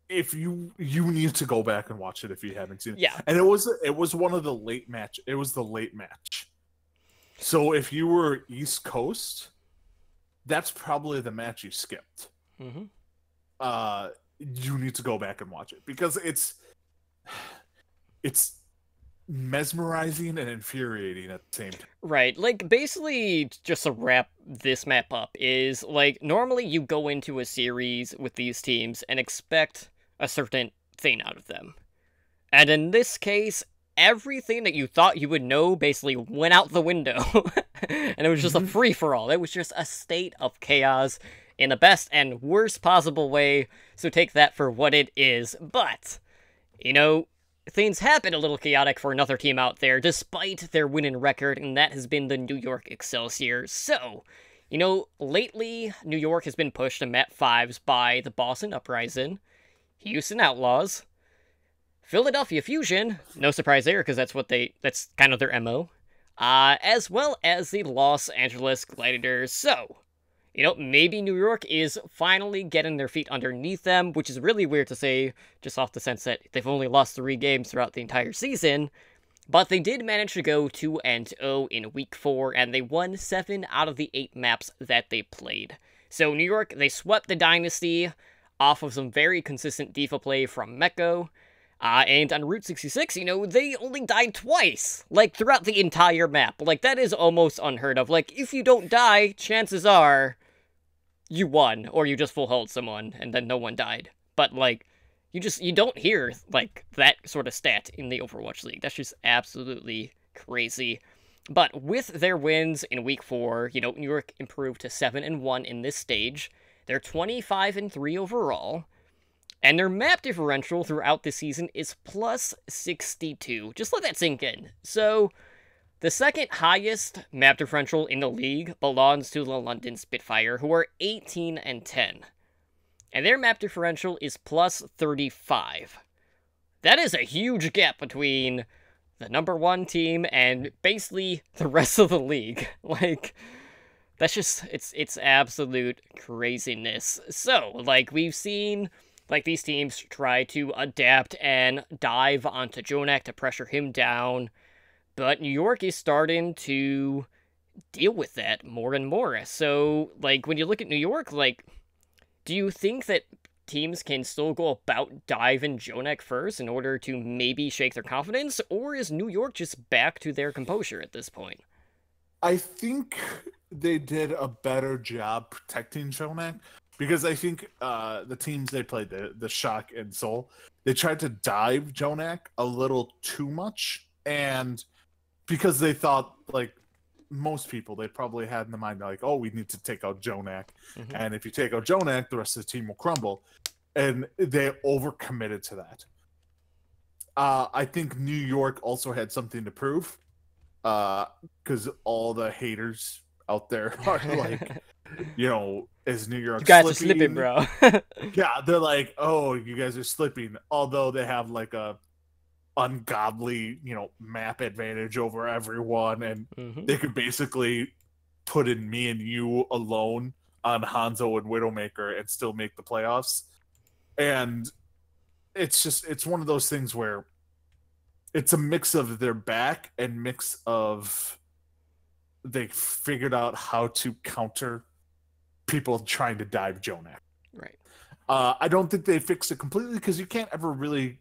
If you need to go back and watch it if you haven't seen it. Yeah. And it was one of the late match. It was the late match. So if you were East Coast, that's probably the match you skipped. you need to go back and watch it because it's mesmerizing and infuriating at the same time. Right, like, basically, just to wrap this map up, is, like, normally you go into a series with these teams and expect a certain thing out of them. And in this case, everything that you thought you would know basically went out the window. And it was just a free-for-all. It was just a state of chaos in the best and worst possible way, so take that for what it is. But, you know, things have been a little chaotic for another team out there, despite their winning record, and that has been the New York Excelsior. So, you know, lately, New York has been pushed to map 5s by the Boston Uprising, Houston Outlaws, Philadelphia Fusion, no surprise there, because that's kind of their MO, as well as the Los Angeles Gladiators. So, you know, maybe New York is finally getting their feet underneath them, which is really weird to say, just off the sense that they've only lost 3 games throughout the entire season, but they did manage to go 2-0 in Week 4, and they won 7 out of the 8 maps that they played. So New York, they swept the Dynasty off of some very consistent Diva play from Meko, and on Route 66, you know, they only died twice, like, throughout the entire map. Like, that is almost unheard of. Like, if you don't die, chances are you won, or you just full-hulled someone, and then no one died. But, like, you don't hear, like, that sort of stat in the Overwatch League. That's just absolutely crazy. But with their wins in Week 4, you know, New York improved to 7-1 in this stage. They're 25-3 overall. And their map differential throughout the season is plus 62. Just let that sink in. So, the second highest map differential in the league belongs to the London Spitfire, who are 18-10. And their map differential is plus 35. That is a huge gap between the number 1 team and basically the rest of the league. Like, that's just, it's absolute craziness. So, like, we've seen, like, these teams try to adapt and dive onto JJoNak to pressure him down, but New York is starting to deal with that more and more. So, like, when you look at New York, like, do you think that teams can still go about diving JJoNak first in order to maybe shake their confidence, or is New York just back to their composure at this point? I think they did a better job protecting JJoNak. Because I think the teams they played, the Shock and Seoul, they tried to dive JJoNak a little too much. And because they thought, like, most people, they probably had in the mind, like, oh, we need to take out JJoNak. Mm-hmm. And if you take out JJoNak, the rest of the team will crumble. And they overcommitted to that. I think New York also had something to prove. Because all the haters out there are like, you know, is New York you guys are slipping, bro. Yeah, they're like, oh, you guys are slipping. Although they have like a ungodly, you know, map advantage over everyone, and they could basically put in me and you alone on Hanzo and Widowmaker and still make the playoffs. And it's one of those things where it's a mix of their back and mix of they figured out how to counter people trying to dive JJoNak. Right. I don't think they fixed it completely because you can't ever really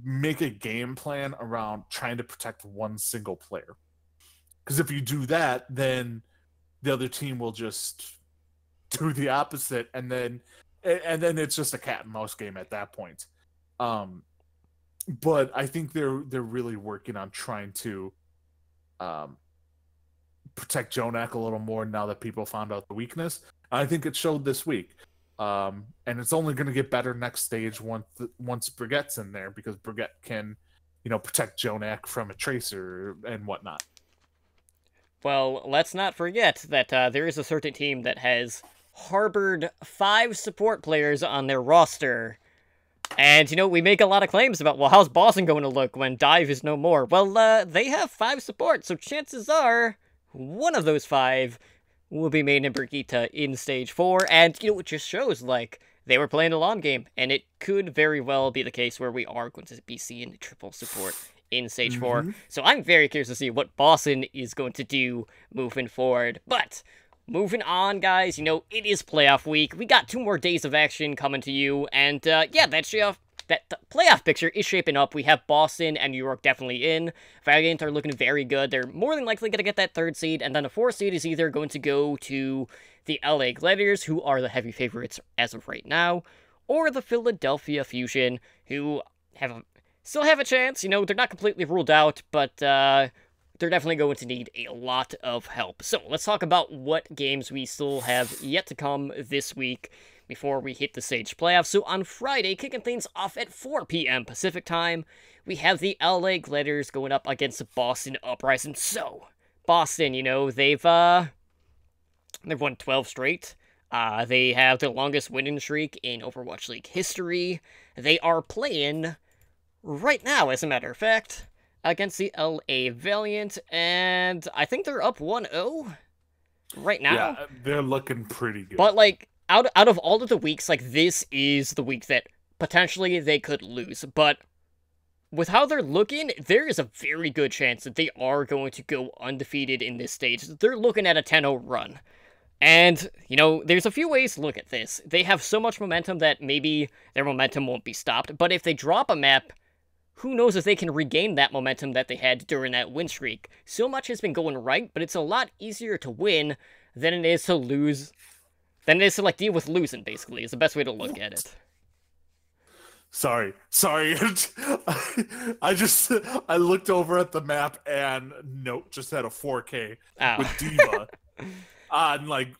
make a game plan around trying to protect one single player. Because if you do that, then the other team will just do the opposite, and then it's just a cat and mouse game at that point. But I think they're really working on trying to protect JJoNak a little more now that people found out the weakness. I think it showed this week. And it's only going to get better next stage once Brigette's in there, because Brigitte can, you know, protect JJoNak from a Tracer and whatnot. Well, let's not forget that there is a certain team that has harbored 5 support players on their roster. And, you know, we make a lot of claims about, well, how's Boston going to look when Dive is no more? Well, they have 5 support, so chances are one of those 5 will be made in Brigitte in Stage 4, and, you know, it just shows, like, they were playing a long game, and it could very well be the case where we are going to be seeing triple support in Stage 4. So I'm very curious to see what Boston is going to do moving forward. But moving on, guys, it is playoff week. We got 2 more days of action coming to you, and yeah, that playoff picture is shaping up. We have Boston and New York definitely in. Valiant are looking very good. They're more than likely going to get that 3rd seed, and then the 4th seed is either going to go to the LA Gladiators, who are the heavy favorites as of right now, or the Philadelphia Fusion, who still have a chance. They're not completely ruled out, but they're definitely going to need a lot of help. So let's talk about what games we still have yet to come this week before we hit the stage playoffs. So on Friday, kicking things off at 4 p.m. Pacific time, we have the LA Gladiators going up against the Boston Uprising. So Boston, they've won 12 straight. They have the longest winning streak in Overwatch League history. They are playing right now, as a matter of fact, against the LA Valiant, and I think they're up 1-0 right now. Yeah, they're looking pretty good. But, out of all of the weeks, this is the week that potentially they could lose. But with how they're looking, there is a very good chance that they are going to go undefeated in this stage. They're looking at a 10-0 run. And, there's a few ways to look at this. They have so much momentum that maybe their momentum won't be stopped. But if they drop a map, who knows if they can regain that momentum that they had during that win streak. So much has been going right, but it's a lot easier to win than it is to lose. Than it is to, deal with losing, basically, is the best way to look at it. Sorry. I looked over at the map and note just had a 4K with D.Va on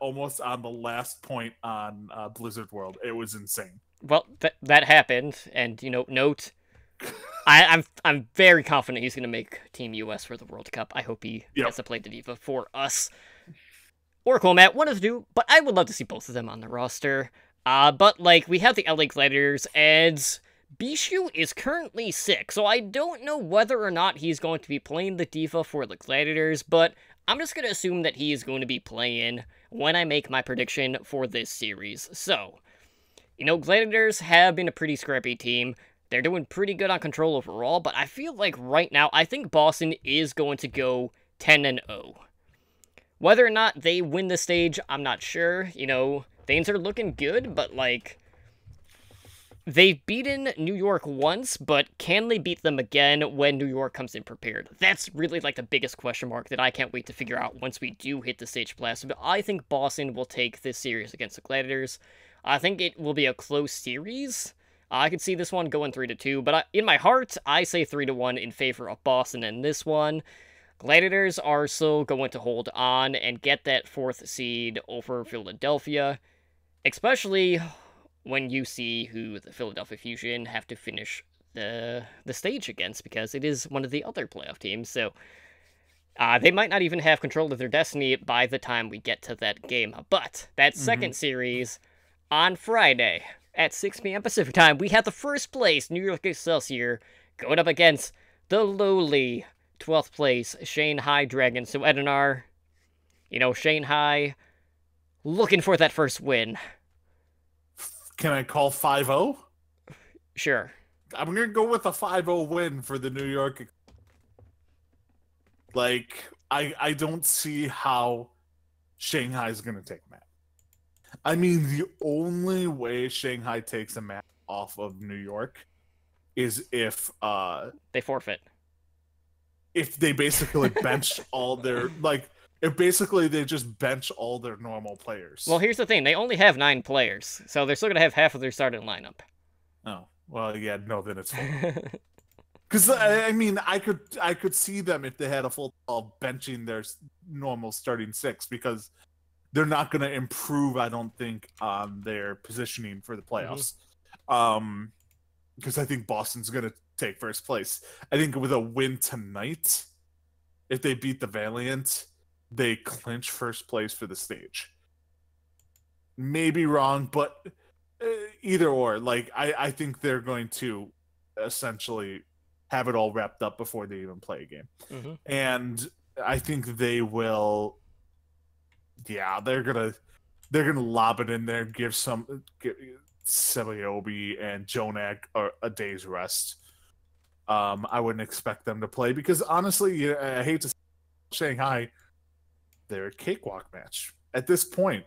almost on the last point on Blizzard World. It was insane. Well, that happened, and note, I'm very confident he's gonna make Team US for the World Cup. I hope he gets to play the D.Va for us. Or Matt, one of the two, but I would love to see both of them on the roster. But we have the LA Gladiators, and Bishu is currently sick, so I don't know whether or not he's going to be playing the D.Va for the Gladiators, but I'm just going to assume that he is going to be playing when I make my prediction for this series. So, Gladiators have been a pretty scrappy team. They're doing pretty good on control overall, but I feel like right now, I think Boston is going to go 10-0. Whether or not they win the stage, I'm not sure. Things are looking good, but, they've beaten New York once, but can they beat them again when New York comes in prepared? That's really, the biggest question mark that I can't wait to figure out once we do hit the stage playoffs. But I think Boston will take this series against the Gladiators. I think it will be a close series. I could see this one going 3-2, but in my heart, I say 3-1 in favor of Boston in this one. Gladiators are still going to hold on and get that 4th seed over Philadelphia, especially when you see who the Philadelphia Fusion have to finish the stage against, because it is one of the other playoff teams, so they might not even have control of their destiny by the time we get to that game. But that second series on Friday at 6 p.m. Pacific time, we have the 1st place New York Excelsior going up against the lowly 12th place Shanghai Dragons. So Edinar, Shanghai looking for that first win. Can I call 5-0? Sure. I'm going to go with a 5-0 win for the New York. I don't see how Shanghai's going to take a map. I mean, the only way Shanghai takes a map off of New York is if they forfeit. If they basically bench all their if basically they just bench all their normal players. Well, here's the thing: they only have 9 players, so they're still gonna have half of their starting lineup. Oh well, yeah, no, then it's fine. Because I mean, I could see them if they had a full of benching their normal starting 6, because they're not gonna improve, I don't think, on their positioning for the playoffs. Because I think Boston's gonna take 1st place. I think with a win tonight, if they beat the Valiant, they clinch 1st place for the stage. Maybe wrong, but either or. I think they're going to essentially have it all wrapped up before they even play a game. And I think they will. Yeah, they're gonna lob it in there, give Sebiobi and Jonak a day's rest. I wouldn't expect them to play because honestly, I hate to say Shanghai, they're a cakewalk match. At this point,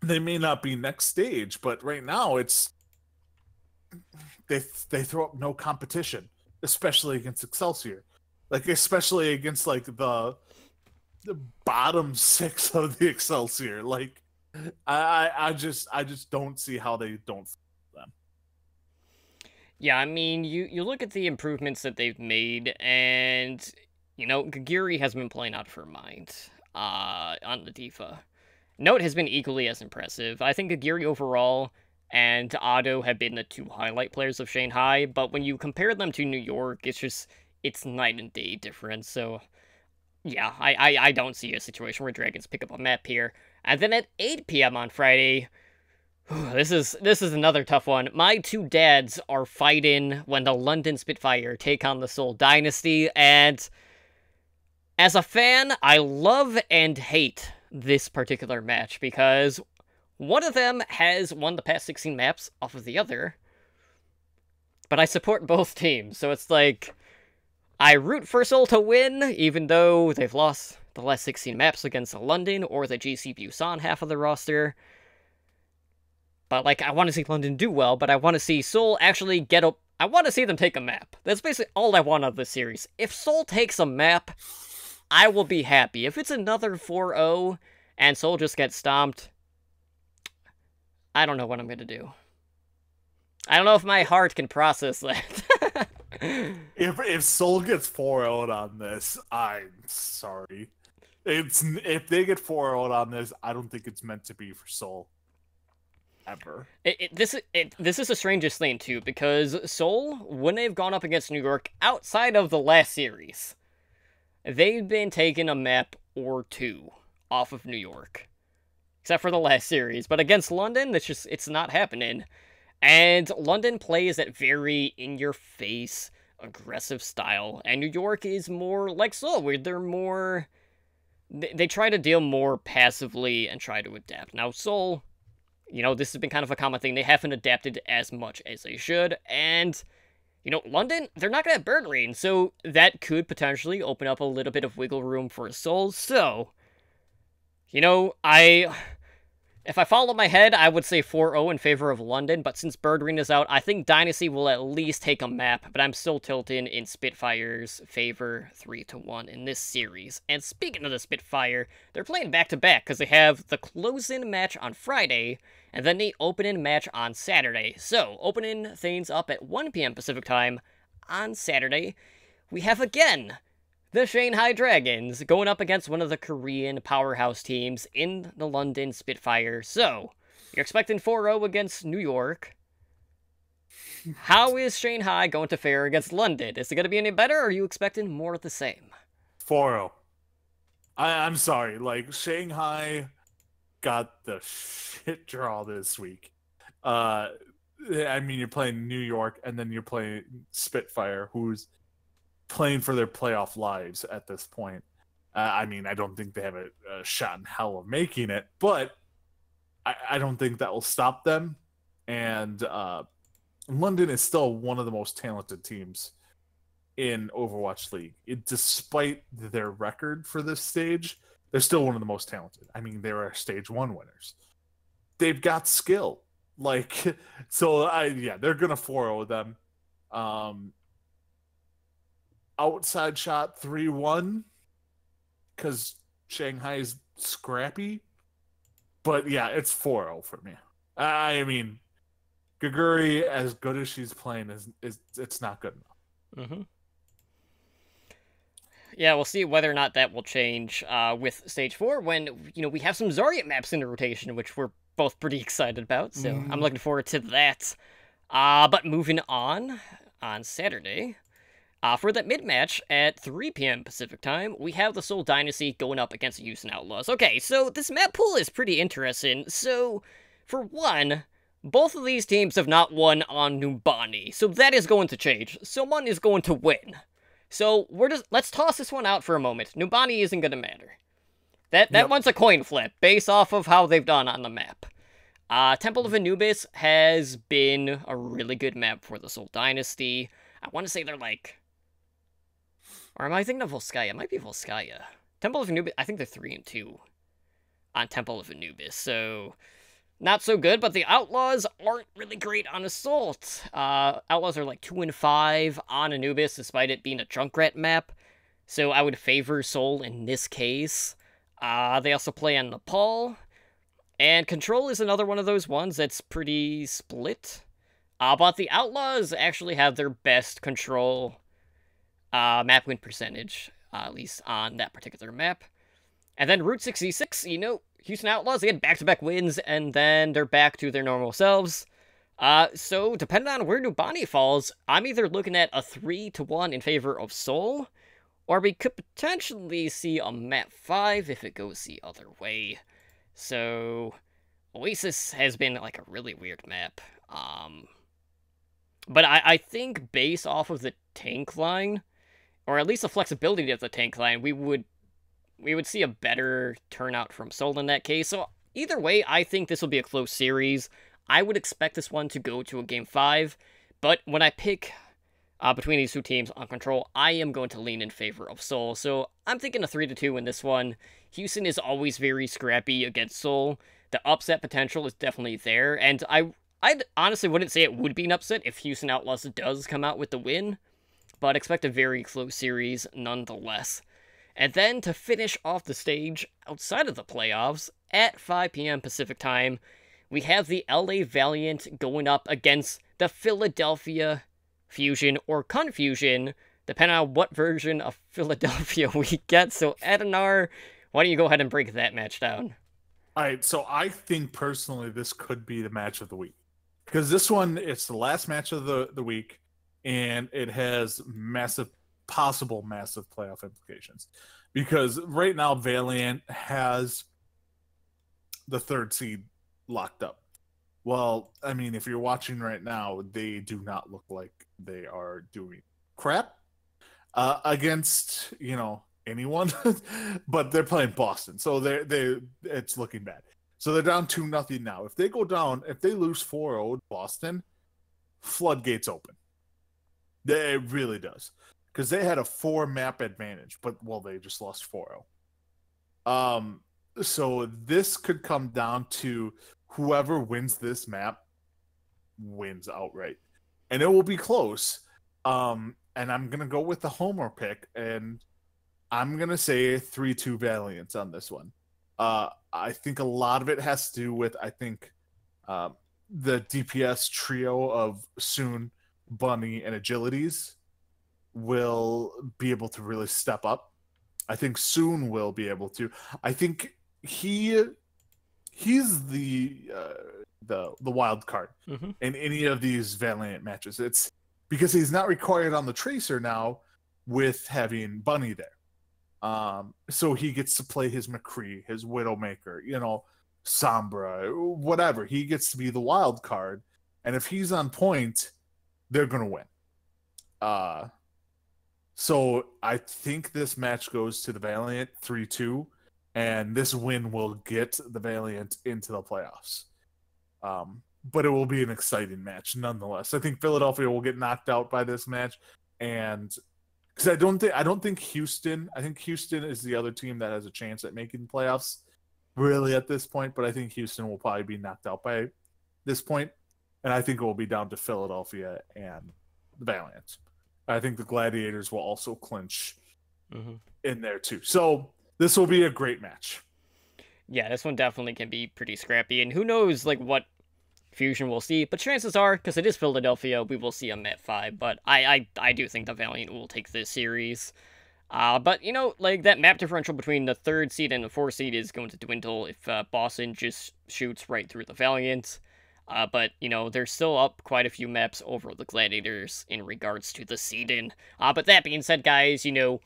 they may not be next stage, but right now it's they throw up no competition, especially against Excelsior. Like especially against like the bottom 6 of the Excelsior. Like I just don't see how they don't them. Yeah, I mean, you look at the improvements that they've made, and, you know, Gagiri has been playing out of her mind on the Diva. Note has been equally as impressive. I think Gagiri overall and Otto have been the 2 highlight players of Shanghai, but when you compare them to New York, it's night and day difference, so yeah, I don't see a situation where Dragons pick up a map here. And then at 8 p.m. on Friday, this is another tough one. My 2 dads are fighting when the London Spitfire take on the Seoul Dynasty, and as a fan, I love and hate this particular match because one of them has won the past 16 maps off of the other, but I support both teams, so it's like I root for Seoul to win, even though they've lost the last 16 maps against London or the GC Busan half of the roster. But, like, I want to see London do well, but I want to see Seoul actually get up. I want to see them take a map. That's basically all I want of this series. If Seoul takes a map, I will be happy. If it's another 4-0 and Seoul just gets stomped, I don't know what I'm going to do. I don't know if my heart can process that. If Seoul gets 4-0'd on this, I'm sorry. If they get 4-0'd on this, I don't think it's meant to be for Seoul. Ever. This is the strangest thing, too, because Seoul, when they've gone up against New York outside of the last series, they've been taking a map or 2 off of New York. Except for the last series. But against London, it's not happening. And London plays that very in-your-face, aggressive style. And New York is more like Seoul, where they're more... They try to deal more passively and try to adapt. Now, Seoul... You know, this has been kind of a common thing. They haven't adapted as much as they should. And, you know, London, they're not going to have Bird Rain. So that could potentially open up a little bit of wiggle room for Seoul. So, you know, if I follow my head, I would say 4-0 in favor of London. But since Bird Rain is out, I think Dynasty will at least take a map. But I'm still tilting in Spitfire's favor 3-1 in this series. And speaking of the Spitfire, they're playing back-to-back because they have the close-in match on Friday and then the open-in match on Saturday. So, opening things up at 1 p.m. Pacific Time on Saturday, we have again the Shanghai Dragons going up against one of the Korean powerhouse teams in the London Spitfire. So, you're expecting 4-0 against New York. How is Shanghai going to fare against London? Is it going to be any better, or are you expecting more of the same? 4-0. I'm sorry, like, Shanghai got the shit draw this week. I mean, you're playing New York, and then you're playing Spitfire, who's playing for their playoff lives at this point. I mean, I don't think they have a shot in hell of making it, but I don't think that will stop them. And London is still one of the most talented teams in Overwatch League. Despite their record for this stage, they're still one of the most talented. I mean, they were stage 1 winners. They've got skill. Like, so they're going to 4-0 them. Outside shot 3-1 because Shanghai is scrappy. But yeah, it's 4-0 for me. I mean, Gaguri, as good as she's playing, is it's not good enough. Mm-hmm. Yeah, we'll see whether or not that will change with Stage 4 when, you know, we have some Zarya maps in the rotation, which we're both pretty excited about, so I'm looking forward to that. But moving on Saturday, for that mid-match at 3 p.m. Pacific Time, we have the Seoul Dynasty going up against the Houston Outlaws. Okay, so this map pool is pretty interesting. So, for one, both of these teams have not won on Numbani, so that is going to change. Someone is going to win. So, let's toss this one out for a moment. Numbani isn't going to matter. That one's a coin flip, based off of how they've done on the map. Temple of Anubis has been a really good map for the Seoul Dynasty. I want to say they're like... Or am I thinking of Volskaya? It might be Volskaya. Temple of Anubis, I think they're 3-2 on Temple of Anubis, so not so good, but the Outlaws aren't really great on Assault. Outlaws are like 2-5 on Anubis, despite it being a Junkrat map, so I would favor Soul in this case. They also play on Nepal, and Control is another one of those ones that's pretty split. But the Outlaws actually have their best Control map win percentage, at least on that particular map. And then Route 66, you know, Houston Outlaws, they had back-to-back wins, and then they're back to their normal selves. So, depending on where Numbani falls, I'm either looking at a 3-1 in favor of Seoul, or we could potentially see a map 5 if it goes the other way. So, Oasis has been, like, a really weird map. But I think based off of the tank line, or at least the flexibility of the tank line, we would see a better turnout from Seoul in that case. So either way, I think this will be a close series. I would expect this one to go to a Game 5, but when I pick between these two teams on Control, I am going to lean in favor of Seoul. So I'm thinking a 3-2 in this one. Houston is always very scrappy against Seoul. The upset potential is definitely there, and I honestly wouldn't say it would be an upset if Houston Outlaws does come out with the win, but expect a very close series nonetheless. And then to finish off the stage outside of the playoffs, at 5 p.m. Pacific time, we have the LA Valiant going up against the Philadelphia Fusion or Confusion, depending on what version of Philadelphia we get. So, Adenar, why don't you go ahead and break that match down? All right, so I think personally this could be the match of the week. Because this one, it's the last match of the week, and it has possible massive playoff implications. Because right now, Valiant has the 3rd seed locked up. Well, I mean, if you're watching right now, they do not look like they are doing crap against, you know, anyone. But they're playing Boston, so it's looking bad. So they're down 2-0 now. If they go down, if they lose 4-0 to Boston, floodgates open. It really does. Because they had a 4-map advantage, but, well, they just lost 4-0. So this could come down to whoever wins this map wins outright. And it will be close. And I'm going to go with the homer pick, and I'm going to say 3-2 Valiants on this one. I think a lot of it has to do with, the DPS trio of Soon, Bunny, and Agilities will be able to really step up. I think Soon will be able to. I think he's the wild card in any of these Valiant matches. It's because he's not required on the Tracer now with having Bunny there. So he gets to play his McCree, his Widowmaker, you know, Sombra, whatever. He gets to be the wild card, and if he's on point, they're gonna win. So I think this match goes to the Valiant 3-2, and this win will get the Valiant into the playoffs. But it will be an exciting match nonetheless. I think Philadelphia will get knocked out by this match, and because I don't think Houston. I think Houston is the other team that has a chance at making the playoffs, really at this point. But I think Houston will probably be knocked out by this point, and I think it will be down to Philadelphia and the Valiant. I think the Gladiators will also clinch in there too. So this will be a great match. Yeah, this one definitely can be pretty scrappy, and who knows like what Fusion will see, but chances are, because it is Philadelphia, we will see a Met 5, but I do think the Valiant will take this series. But, you know, like, that map differential between the 3rd seed and the 4th seed is going to dwindle if Boston just shoots right through the Valiant. But, you know, they're still up quite a few maps over the Gladiators in regards to the seeding. But that being said, guys, you know,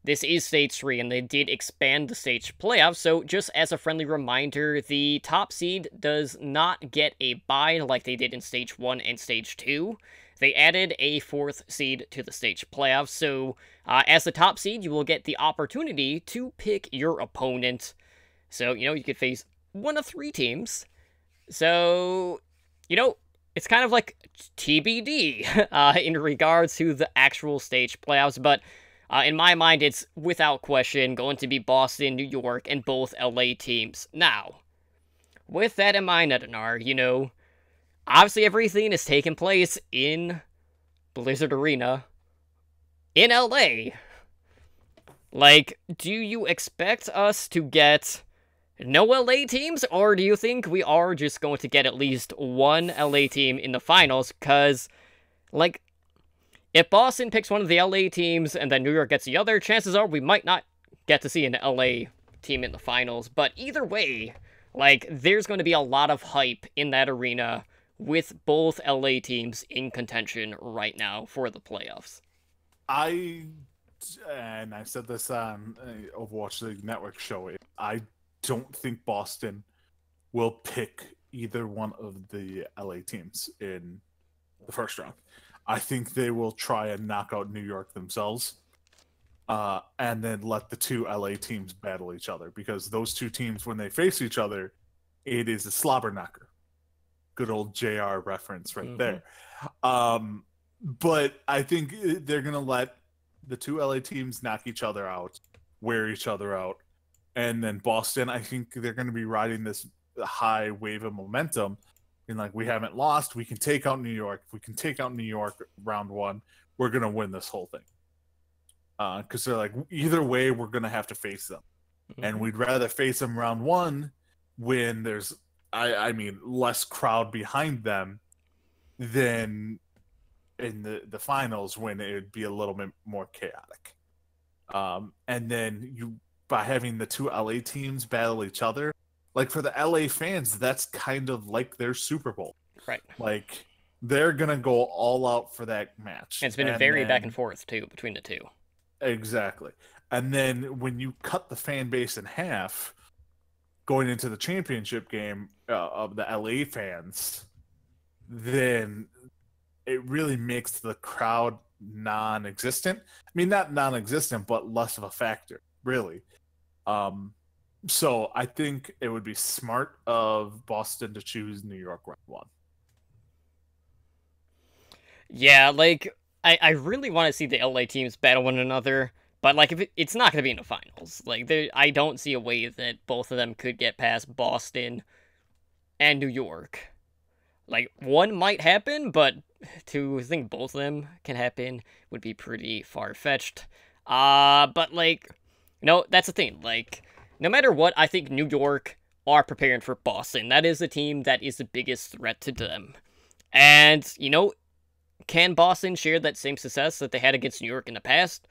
this is Stage 3, and they did expand the stage playoffs, so just as a friendly reminder, the top seed does not get a bye like they did in Stage 1 and Stage 2. They added a 4th seed to the stage playoffs, so as the top seed, you will get the opportunity to pick your opponent. So, you know, you could face one of 3 teams. So, you know, it's kind of like TBD in regards to the actual stage playoffs, but In my mind, it's without question going to be Boston, New York, and both LA teams. Now, with that in mind, Edinar, obviously everything is taking place in Blizzard Arena in LA. Like, do you expect us to get no LA teams, or do you think we are just going to get at least one LA team in the finals? Because, like, if Boston picks one of the LA teams and then New York gets the other, chances are we might not get to see an LA team in the finals. But either way, like, there's going to be a lot of hype in that arena with both LA teams in contention right now for the playoffs. And I said this on Overwatch League Network show, I don't think Boston will pick either one of the LA teams in the first round. I think they will try and knock out New York themselves, and then let the two LA teams battle each other, because those two teams, when they face each other, it is a slobber knocker. Good old JR reference right there. But I think they're going to let the two LA teams knock each other out, wear each other out, and then Boston, I think they're going to be riding this high wave of momentum. And like, we haven't lost. We can take out New York. If we can take out New York round one, we're going to win this whole thing. Because they're like, either way, we're going to have to face them. And we'd rather face them round one when there's, I mean, less crowd behind them than in the finals when it would be a little bit more chaotic. And then by having the two LA teams battle each other, like, for the LA fans, that's kind of like their Super Bowl. Right. Like, they're going to go all out for that match. And it's been a very back and forth, too, between the two. Exactly. And then when you cut the fan base in half, going into the championship game of the LA fans, then it really makes the crowd non-existent. I mean, not non-existent, but less of a factor, really. So I think it would be smart of Boston to choose New York round one. Yeah, like, I really want to see the LA teams battle one another, but, like, if it's not going to be in the finals. Like, I don't see a way that both of them could get past Boston and New York. Like, one might happen, but to think both of them can happen would be pretty far-fetched. But, like, that's the thing. Like, no matter what, I think New York are preparing for Boston. That is the team that is the biggest threat to them. And, can Boston share that same success that they had against New York in the past?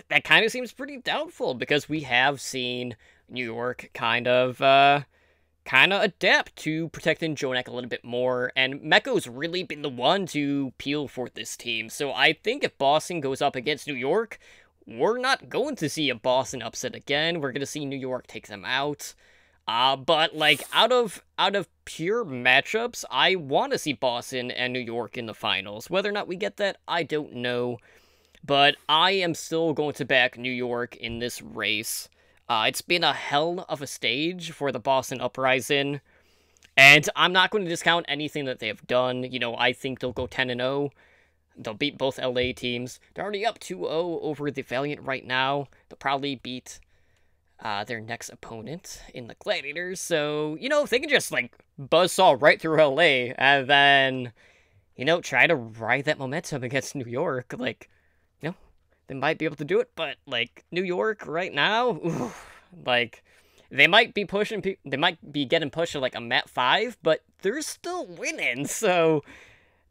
That kind of seems pretty doubtful, because we have seen New York kind of adapt to protecting JJoNak a little bit more, and Mecho's really been the one to peel for this team. So I think if Boston goes up against New York, we're not going to see a Boston upset again. We're going to see New York take them out. But, like, out of pure matchups, I want to see Boston and New York in the finals. Whether or not we get that, I don't know. But I am still going to back New York in this race. It's been a hell of a stage for the Boston Uprising, and I'm not going to discount anything that they have done. I think they'll go 10-0. They'll beat both LA teams. They're already up 2-0 over the Valiant right now. They'll probably beat their next opponent in the Gladiators. So, if they can just, like, buzzsaw right through LA and then, try to ride that momentum against New York, like, they might be able to do it. But, like, New York right now, like, they might be getting pushed to, like, a Mat 5, but they're still winning. So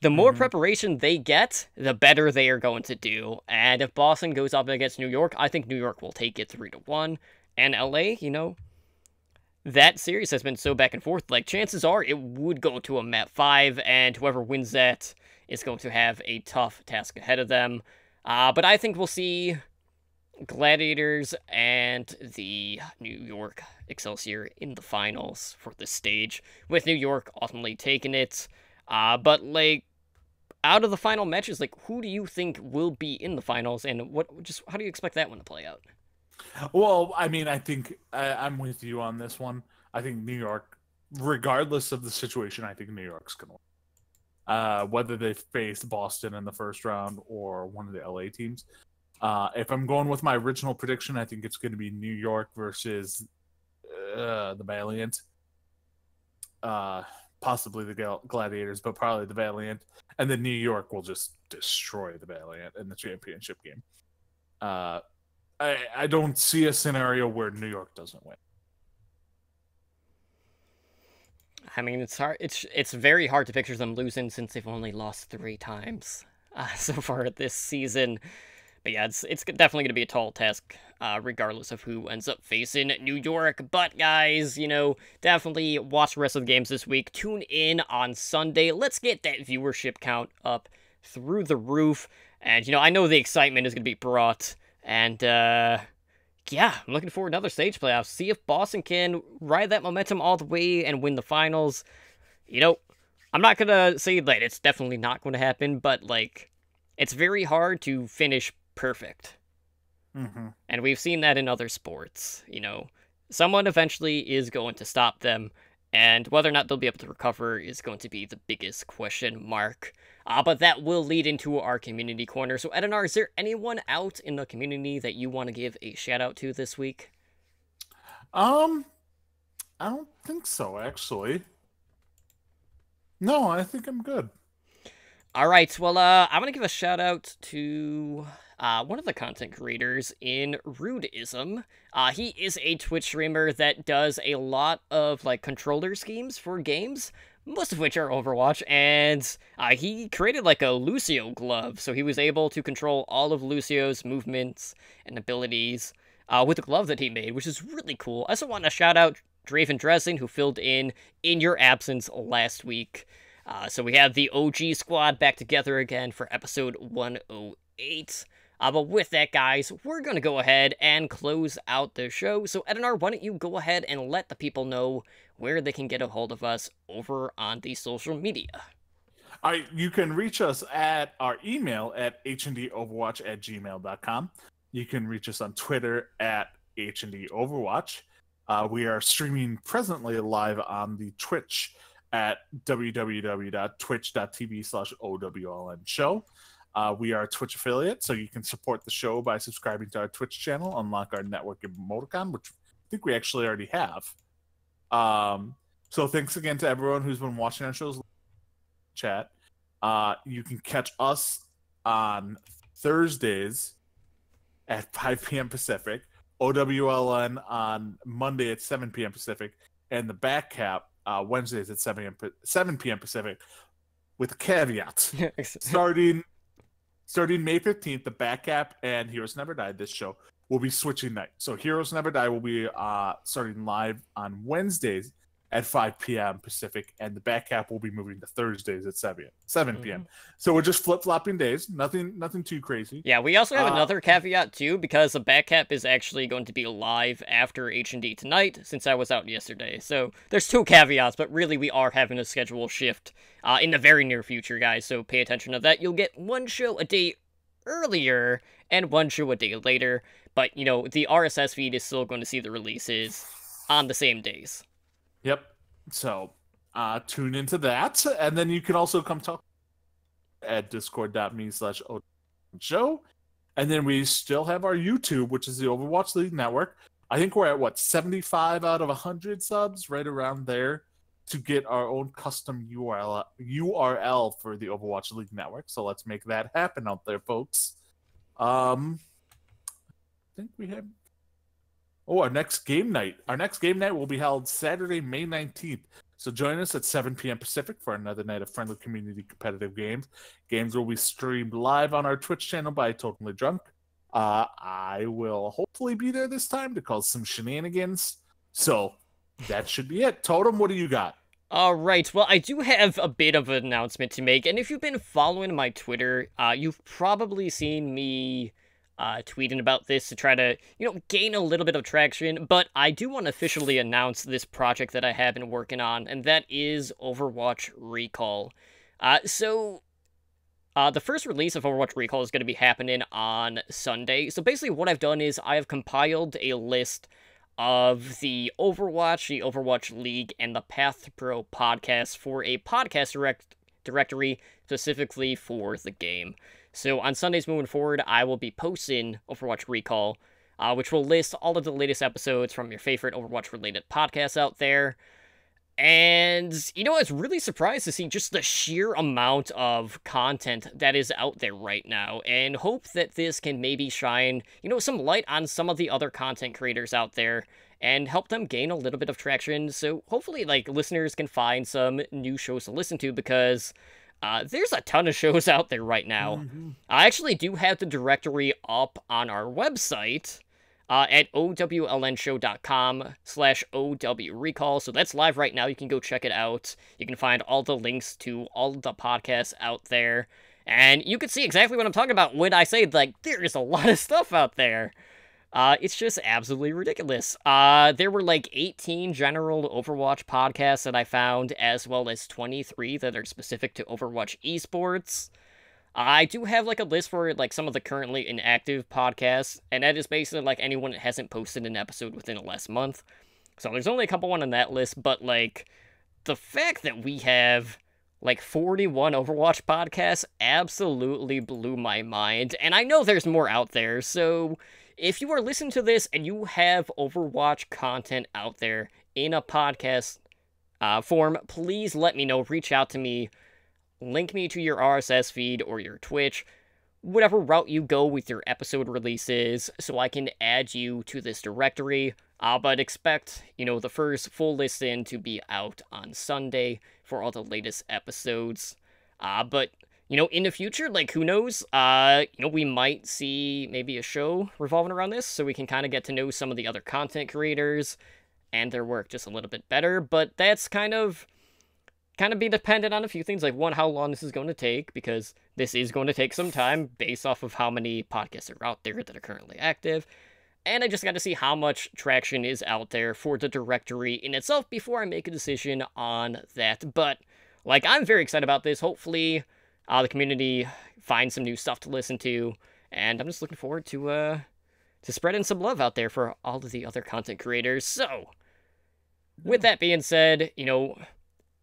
the more preparation they get, the better they are going to do. And if Boston goes up against New York, I think New York will take it 3-1. And LA, that series has been so back and forth. Like, chances are it would go to a Mat 5, and whoever wins that is going to have a tough task ahead of them. But I think we'll see Gladiators and the New York Excelsior in the finals for this stage, with New York ultimately taking it. But, like, out of the final matches, like, who do you think will be in the finals, and how do you expect that one to play out? Well, I mean, I think I'm with you on this one. I think New York, regardless of the situation, I think New York's going to win. Whether they face Boston in the first round or one of the LA teams. If I'm going with my original prediction, I think it's going to be New York versus the Valiant. Possibly the Gladiators, but probably the Valiant. And then New York will just destroy the Valiant in the championship game. I don't see a scenario where New York doesn't win. I mean, it's hard. It's very hard to picture them losing since they've only lost 3 times so far this season. But yeah, it's definitely going to be a tall task, regardless of who ends up facing New York. But guys, definitely watch the rest of the games this week. Tune in on Sunday. Let's get that viewership count up through the roof. And, I know the excitement is going to be brought. And, yeah, I'm looking forward to another stage playoffs. See if Boston can ride that momentum all the way and win the finals. I'm not going to say that it's definitely not going to happen, but, it's very hard to finish perfect. Mm-hmm. And we've seen that in other sports. Someone eventually is going to stop them, and whether or not they'll be able to recover is going to be the biggest question mark. But that will lead into our community corner. So, Edinar, is there anyone out in the community that you want to give a shout out to this week? I don't think so, actually. No, I think I'm good. All right, well, I'm going to give a shout out to one of the content creators in Rudeism. He is a Twitch streamer that does a lot of, controller schemes for games, most of which are Overwatch, and he created, a Lucio glove, so he was able to control all of Lucio's movements and abilities with the glove that he made, which is really cool. I also want to shout out Draven Dresden, who filled in your absence last week. So we have the OG squad back together again for episode 108. But with that, guys, we're going to go ahead and close out the show. So, Edinar, why don't you go ahead and let the people know where they can get a hold of us over on the social media. You can reach us at our email at hndoverwatch@gmail.com. You can reach us on Twitter at hndoverwatch. We are streaming presently live on the Twitch at www.twitch.tv/OWLN show. We are a Twitch affiliate, so you can support the show by subscribing to our Twitch channel, unlock our network emoticon, which I think we actually already have. So thanks again to everyone who's been watching our shows. Chat. You can catch us on Thursdays at 5 p.m. Pacific, OWLN on Monday at 7 p.m. Pacific, and the back cap Wednesdays at 7 p.m. Pacific, with a caveat. Starting May 15th, the back cap and Heroes Never Die, this show, will be switching night. So Heroes Never Die will be starting live on Wednesdays at 5 p.m. Pacific, and the back cap will be moving to Thursdays at 7 p.m. Mm-hmm. So we're just flip-flopping days. Nothing too crazy. Yeah, we also have another caveat, too, because the back cap is actually going to be live after H&D tonight, since I was out yesterday. So there's 2 caveats, but really we are having a schedule shift in the very near future, guys. So pay attention to that. You'll get 1 show a day earlier and 1 show a day later. But, the RSS feed is still going to see the releases on the same days. Yep. So tune into that. And then you can also come talk at discord.me/show. And then we still have our YouTube, which is the Overwatch League Network. I think we're at, 75 out of 100 subs, right around there, to get our own custom URL for the Overwatch League Network. So let's make that happen out there, folks. I think we have... our next game night. Our next game night will be held Saturday, May 19th. So join us at 7 p.m. Pacific for another night of friendly community competitive games. Games will be streamed live on our Twitch channel by Totally Drunk. I will hopefully be there this time to cause some shenanigans. So that should be it. Totem, what do you got? All right, well, I do have a bit of an announcement to make, and if you've been following my Twitter, you've probably seen me tweeting about this to try to, gain a little bit of traction, but I do want to officially announce this project that I have been working on, and that is Overwatch Recall. So the first release of Overwatch Recall is going to be happening on Sunday. So basically what I've done is I have compiled a list of the Overwatch League, and the Path Pro podcast for a podcast directory specifically for the game. So on Sundays moving forward, I will be posting Overwatch Recall, which will list all of the latest episodes from your favorite Overwatch-related podcasts out there. And, I was really surprised to see just the sheer amount of content that is out there right now, and hope that this can maybe shine, some light on some of the other content creators out there, and help them gain a little bit of traction, so hopefully, listeners can find some new shows to listen to, because there's a ton of shows out there right now. I actually do have the directory up on our website, at owlnshow.com/OWRecall. So that's live right now. You can go check it out. You can find all the links to all the podcasts out there. And you can see exactly what I'm talking about when I say, there is a lot of stuff out there. It's just absolutely ridiculous. There were 18 general Overwatch podcasts that I found, as well as 23 that are specific to Overwatch esports. I do have, a list for, some of the currently inactive podcasts, and that is basically, anyone that hasn't posted an episode within the last month. So there's only a couple on that list, but, the fact that we have, 41 Overwatch podcasts absolutely blew my mind, and I know there's more out there, so if you are listening to this and you have Overwatch content out there in a podcast form, please let me know, reach out to me. Link me to your RSS feed or your Twitch, whatever route you go with your episode releases, so I can add you to this directory. But expect, the first full listen to be out on Sunday for all the latest episodes. But, in the future, who knows? We might see maybe a show revolving around this, so we can kind of get to know some of the other content creators and their work just a little bit better. But that's kind of be dependent on a few things, one, how long this is going to take, because this is going to take some time based off of how many podcasts are out there that are currently active, and I just got to see how much traction is out there for the directory in itself before I make a decision on that. But, I'm very excited about this. Hopefully, the community finds some new stuff to listen to, and I'm just looking forward to spreading some love out there for all of the other content creators. So, with that being said,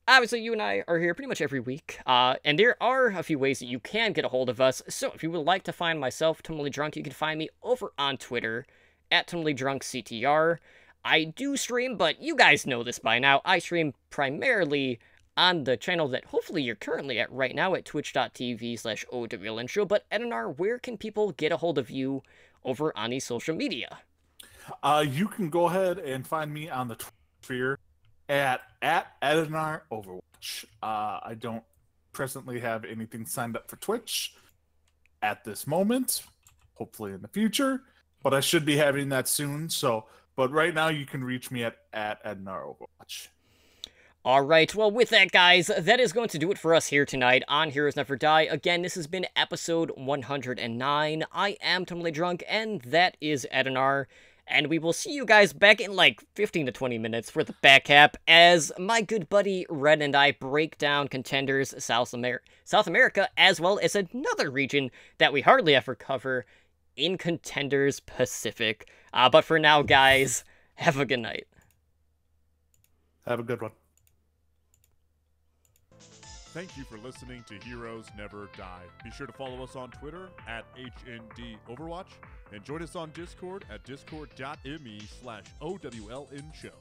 obviously, you and I are here pretty much every week, and there are a few ways that you can get a hold of us. So if you would like to find myself, Tumblely Drunk, you can find me over on Twitter, at TumblyDrunkCTR. I do stream, but you guys know this by now. I stream primarily on the channel that hopefully you're currently at right now at twitch.tv/OWLNshow. But Edinar, where can people get a hold of you over on the social media? You can go ahead and find me on the Twitter at Edinar Overwatch. I don't presently have anything signed up for Twitch at this moment. Hopefully in the future, but I should be having that soon. But right now you can reach me at Edinar Overwatch. Alright, well with that guys, that is going to do it for us here tonight on Heroes Never Die. Again, this has been episode 109. I am Tumblely Drunk, and that is Edinar. And we will see you guys back in 15 to 20 minutes for the back cap as my good buddy Red and I break down Contenders South America, as well as another region that we hardly ever cover in Contenders Pacific. But for now, guys, have a good night. Have a good one. Thank you for listening to Heroes Never Die. Be sure to follow us on Twitter at HND Overwatch and join us on Discord at discord.me/OWLNshow.